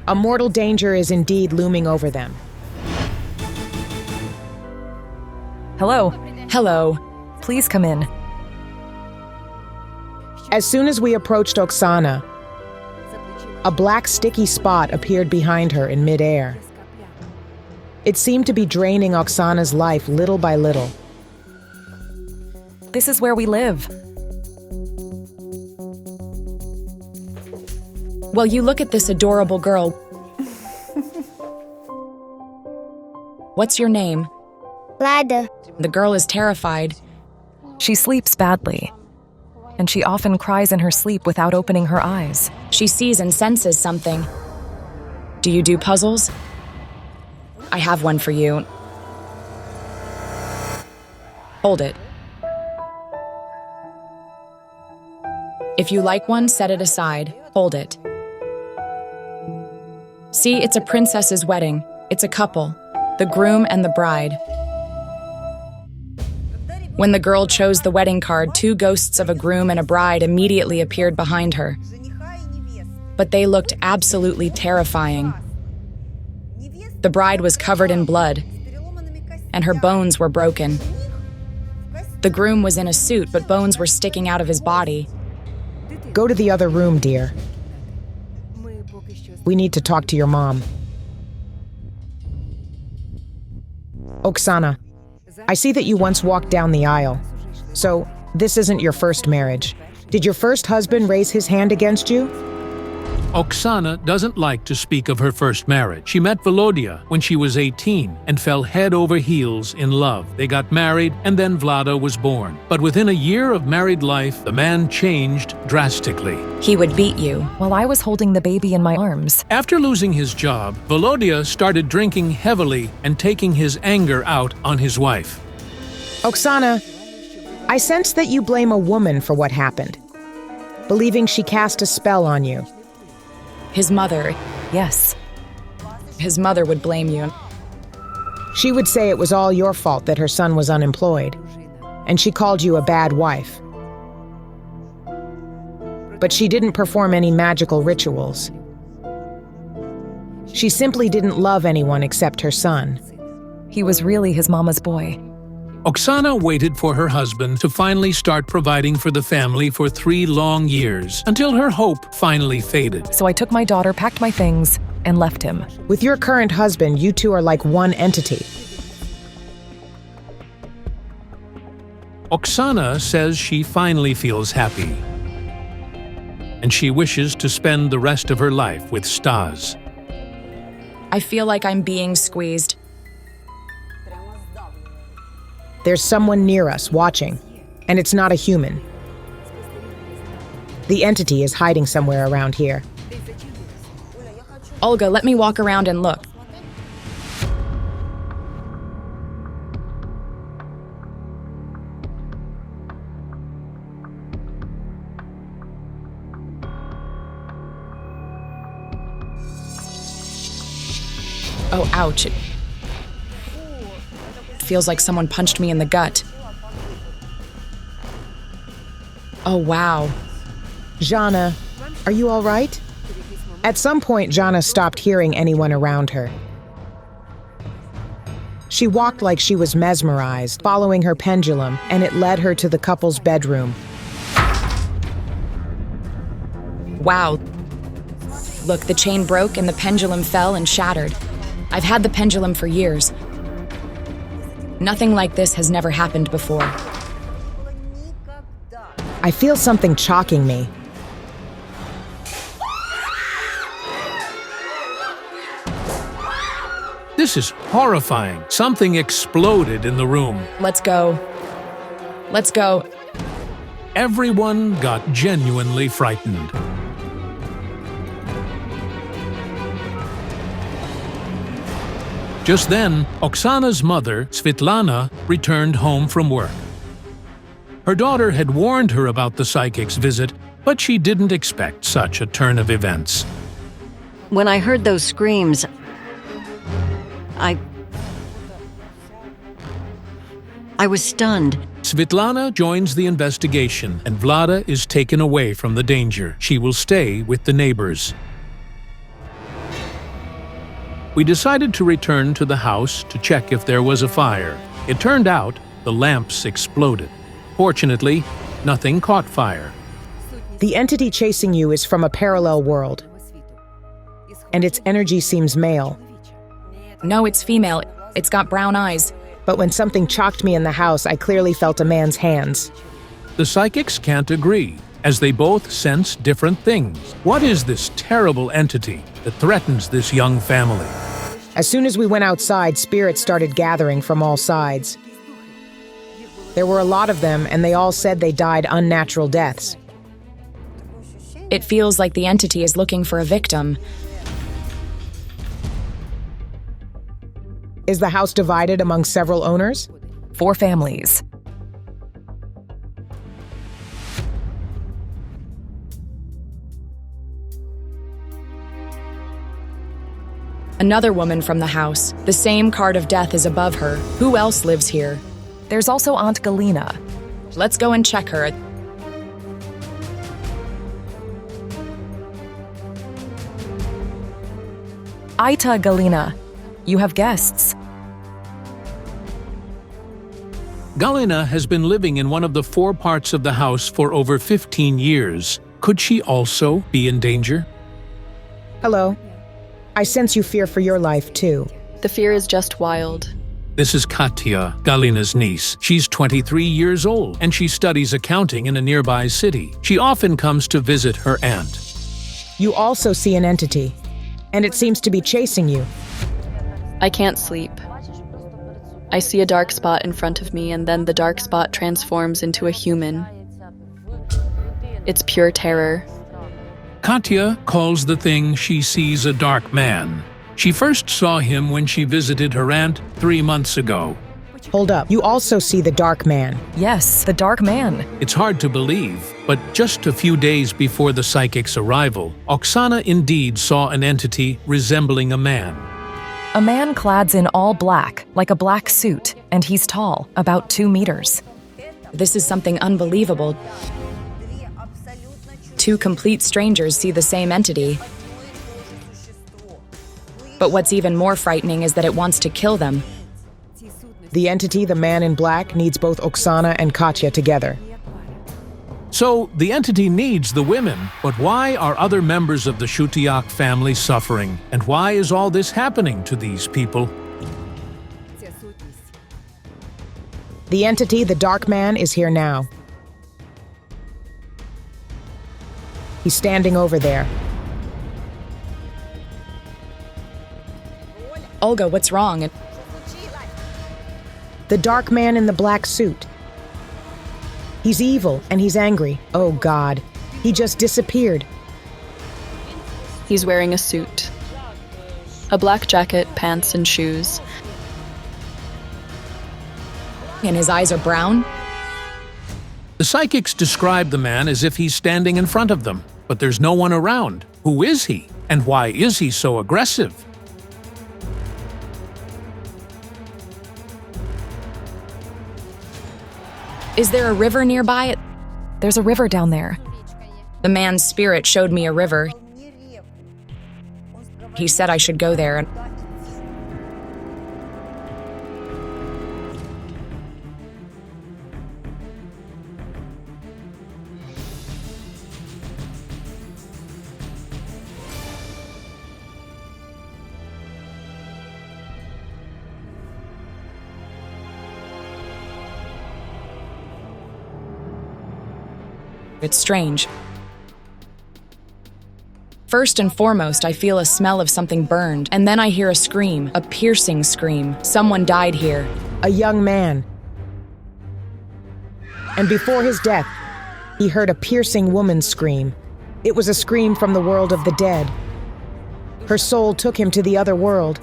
A mortal danger is indeed looming over them. Hello. Hello. Please come in. As soon as we approached Oksana, a black sticky spot appeared behind her in midair. It seemed to be draining Oksana's life little by little. This is where we live. Well, you look at this adorable girl. What's your name? Lada. The girl is terrified. She sleeps badly, and she often cries in her sleep without opening her eyes. She sees and senses something. Do you do puzzles? I have one for you. Hold it. If you like one, set it aside. Hold it. See, it's a princess's wedding. It's a couple, the groom and the bride. When the girl chose the wedding card, two ghosts of a groom and a bride immediately appeared behind her. But they looked absolutely terrifying. The bride was covered in blood, and her bones were broken. The groom was in a suit, but bones were sticking out of his body. Go to the other room, dear. We need to talk to your mom. Oksana, I see that you once walked down the aisle. So, this isn't your first marriage. Did your first husband raise his hand against you? Oksana doesn't like to speak of her first marriage. She met Volodya when she was 18 and fell head over heels in love. They got married and then Vlada was born. But within a year of married life, the man changed drastically. He would beat you. While I was holding the baby in my arms. After losing his job, Volodya started drinking heavily and taking his anger out on his wife. Oksana, I sense that you blame a woman for what happened, believing she cast a spell on you. His mother. Yes. His mother would blame you. She would say it was all your fault that her son was unemployed, and she called you a bad wife. But she didn't perform any magical rituals. She simply didn't love anyone except her son. He was really his mama's boy. Oksana waited for her husband to finally start providing for the family for 3 long years, until her hope finally faded. So I took my daughter, packed my things, and left him. With your current husband, you two are like one entity. Oksana says she finally feels happy, and she wishes to spend the rest of her life with Stas. I feel like I'm being squeezed. There's someone near us watching, and it's not a human. The entity is hiding somewhere around here. Olga, let me walk around and look. Oh, ouch. feels like someone punched me in the gut. Oh, wow. Jana, are you all right? At some point, Jana stopped hearing anyone around her. She walked like she was mesmerized, following her pendulum, and it led her to the couple's bedroom. Wow. Look, the chain broke and the pendulum fell and shattered. I've had the pendulum for years. Nothing like this has never happened before. I feel something chalking me. This is horrifying. Something exploded in the room. Let's go. Let's go. Everyone got genuinely frightened. Just then, Oksana's mother, Svetlana, returned home from work. Her daughter had warned her about the psychic's visit, but she didn't expect such a turn of events. When I heard those screams, I was stunned. Svetlana joins the investigation, and Vlada is taken away from the danger. She will stay with the neighbors. We decided to return to the house to check if there was a fire. It turned out the lamps exploded. Fortunately, nothing caught fire. The entity chasing you is from a parallel world, and its energy seems male. No, it's female. It's got brown eyes. But when something chalked me in the house, I clearly felt a man's hands. The psychics can't agree, as they both sense different things. What is this terrible entity that threatens this young family? As soon as we went outside, spirits started gathering from all sides. There were a lot of them, and they all said they died unnatural deaths. It feels like the entity is looking for a victim. Is the house divided among several owners? 4 families. Another woman from the house. The same card of death is above her. Who else lives here? There's also Aunt Galina. Let's go and check her. Aita Galina, you have guests. Galina has been living in one of the 4 parts of the house for over 15 years. Could she also be in danger? Hello. I sense you fear for your life, too. The fear is just wild. This is Katya, Galina's niece. She's 23 years old, and she studies accounting in a nearby city. She often comes to visit her aunt. You also see an entity, and it seems to be chasing you. I can't sleep. I see a dark spot in front of me, and then the dark spot transforms into a human. It's pure terror. Katya calls the thing she sees a dark man. She first saw him when she visited her aunt 3 months ago. Hold up, you also see the dark man. Yes, the dark man. It's hard to believe, but just a few days before the psychic's arrival, Oksana indeed saw an entity resembling a man. A man clad in all black, like a black suit, and he's tall, about 2 meters. This is something unbelievable. 2 complete strangers see the same entity. But what's even more frightening is that it wants to kill them. The entity, the man in black, needs both Oksana and Katya together. So the entity needs the women, but why are other members of the Shutiak family suffering? And why is all this happening to these people? The entity, the dark man, is here now. He's standing over there. Olga, what's wrong? The dark man in the black suit. He's evil and he's angry. Oh God, he just disappeared. He's wearing a suit. A black jacket, pants, and shoes. And his eyes are brown? The psychics describe the man as if he's standing in front of them, but there's no one around. Who is he? And why is he so aggressive? Is there a river nearby? There's a river down there. The man's spirit showed me a river. He said I should go there. It's strange. First and foremost, I feel a smell of something burned, and then I hear a scream, a piercing scream. Someone died here. A young man. And before his death, he heard a piercing woman's scream. It was a scream from the world of the dead. Her soul took him to the other world.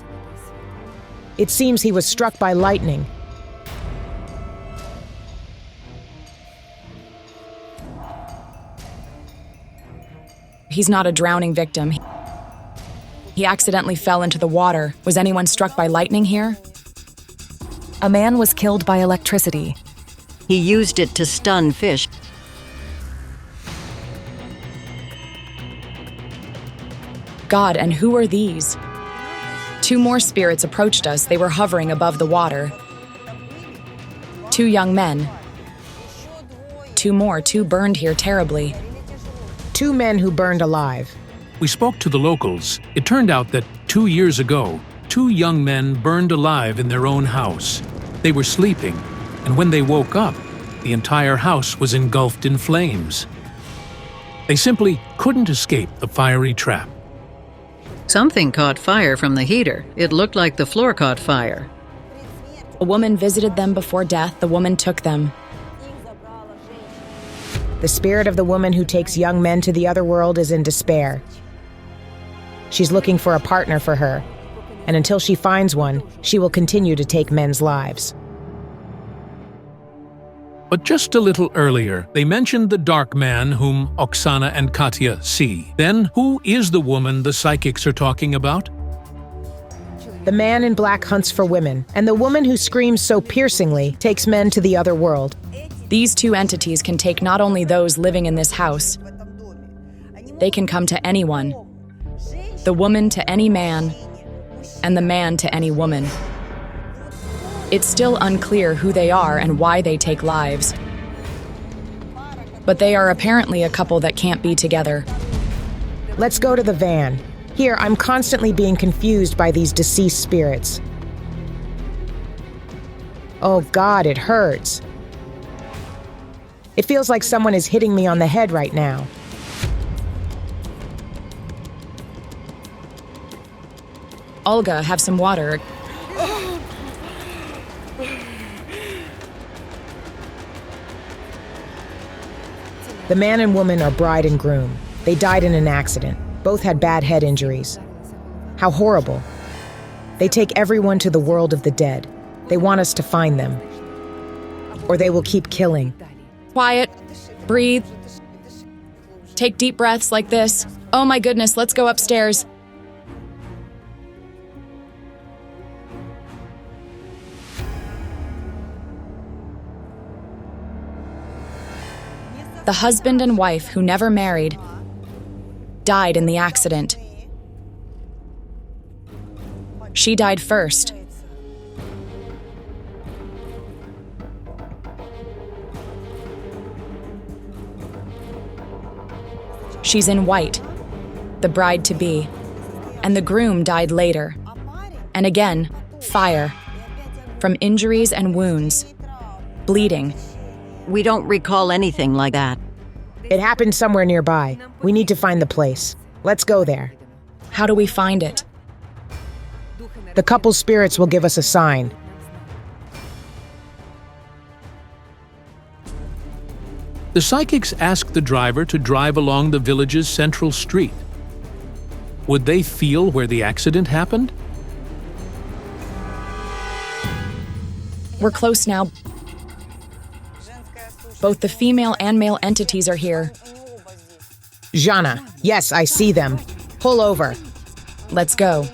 It seems he was struck by lightning. He's not a drowning victim. He accidentally fell into the water. Was anyone struck by lightning here? A man was killed by electricity. He used it to stun fish. God, and who are these? 2 more spirits approached us. They were hovering above the water. 2 young men. 2 more, 2 burned here terribly. 2 men who burned alive. We spoke to the locals. It turned out that 2 years ago, 2 young men burned alive in their own house. They were sleeping, and when they woke up, the entire house was engulfed in flames. They simply couldn't escape the fiery trap. Something caught fire from the heater. It looked like the floor caught fire. A woman visited them before death. The woman took them. The spirit of the woman who takes young men to the other world is in despair. She's looking for a partner for her, and until she finds one, she will continue to take men's lives. But just a little earlier, they mentioned the dark man whom Oksana and Katya see. Then, who is the woman the psychics are talking about? The man in black hunts for women, and the woman who screams so piercingly takes men to the other world. These 2 entities can take not only those living in this house, they can come to anyone. The woman to any man, and the man to any woman. It's still unclear who they are and why they take lives. But they are apparently a couple that can't be together. Let's go to the van. Here, I'm constantly being confused by these deceased spirits. Oh God, it hurts. It feels like someone is hitting me on the head right now. Olga, have some water. The man and woman are bride and groom. They died in an accident. Both had bad head injuries. How horrible. They take everyone to the world of the dead. They want us to find them. Or they will keep killing. Quiet. Breathe. Take deep breaths like this. Oh my goodness, let's go upstairs. The husband and wife who never married died in the accident. She died first. She's in white, the bride-to-be, and the groom died later. And again, fire, from injuries and wounds, bleeding. We don't recall anything like that. It happened somewhere nearby. We need to find the place. Let's go there. How do we find it? The couple's spirits will give us a sign. The psychics asked the driver to drive along the village's central street. Would they feel where the accident happened? We're close now. Both the female and male entities are here. Jana, yes, I see them. Pull over. Let's go.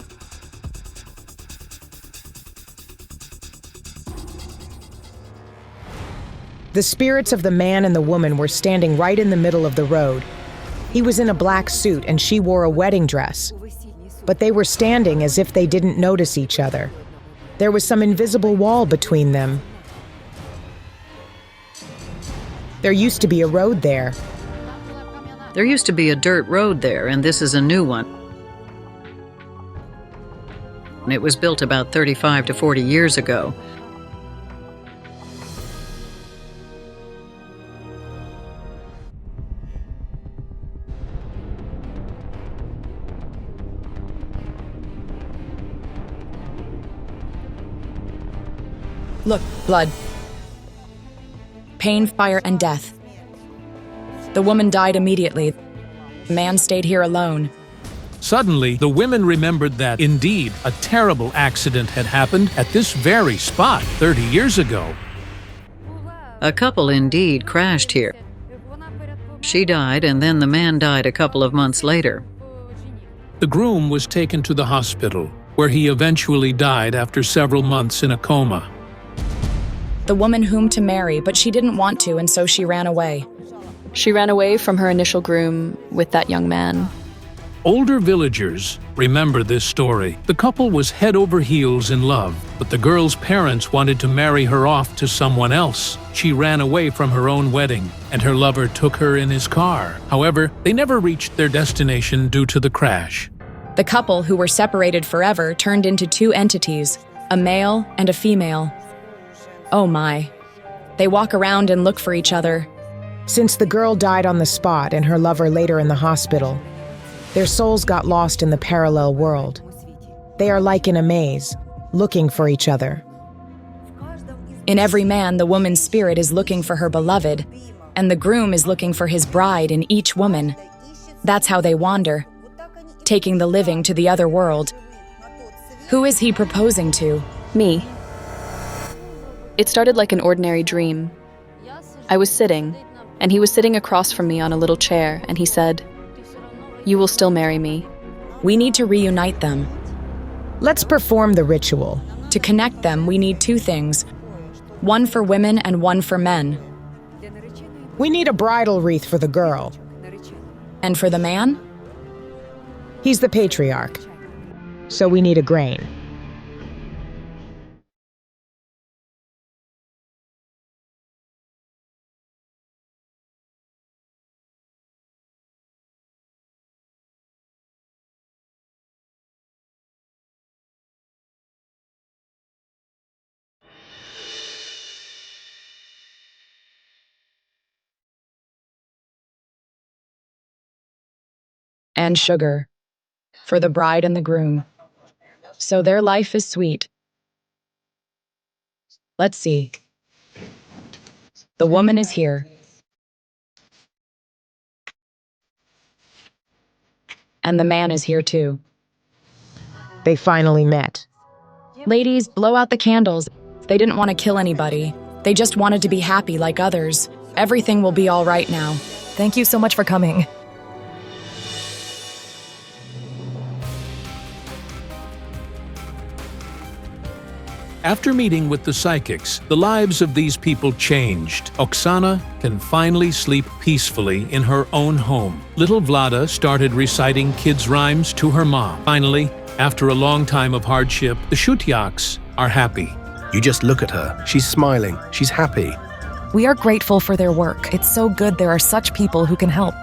The spirits of the man and the woman were standing right in the middle of the road. He was in a black suit and she wore a wedding dress. But they were standing as if they didn't notice each other. There was some invisible wall between them. There used to be a road there. There used to be a dirt road there, and this is a new one. It was built about 35 to 40 years ago. Look, blood. Pain, fire, and death. The woman died immediately. The man stayed here alone. Suddenly, the women remembered that, indeed, a terrible accident had happened at this very spot 30 years ago. A couple indeed crashed here. She died, and then the man died a couple of months later. The groom was taken to the hospital, where he eventually died after several months in a coma. The woman whom to marry, but she didn't want to, and so she ran away. She ran away from her initial groom with that young man. Older villagers remember this story. The couple was head over heels in love, but the girl's parents wanted to marry her off to someone else. She ran away from her own wedding, and her lover took her in his car. However, they never reached their destination due to the crash. The couple, who were separated forever, turned into two entities, a male and a female. Oh my. They walk around and look for each other. Since the girl died on the spot and her lover later in the hospital, their souls got lost in the parallel world. They are like in a maze, looking for each other. In every man, the woman's spirit is looking for her beloved, and the groom is looking for his bride in each woman. That's how they wander, taking the living to the other world. Who is he proposing to? Me. It started like an ordinary dream. I was sitting, and he was sitting across from me on a little chair, and he said, "You will still marry me." We need to reunite them. Let's perform the ritual. To connect them, we need two things. One for women and one for men. We need a bridal wreath for the girl. And for the man? He's the patriarch, so we need a grain. And sugar for the bride and the groom. So their life is sweet. Let's see. The woman is here. And the man is here too. They finally met. Ladies, blow out the candles. They didn't want to kill anybody. They just wanted to be happy like others. Everything will be all right now. Thank you so much for coming. After meeting with the psychics, the lives of these people changed. Oksana can finally sleep peacefully in her own home. Little Vlada started reciting kids' rhymes to her mom. Finally, after a long time of hardship, the Shutyaks are happy. You just look at her. She's smiling. She's happy. We are grateful for their work. It's so good there are such people who can help.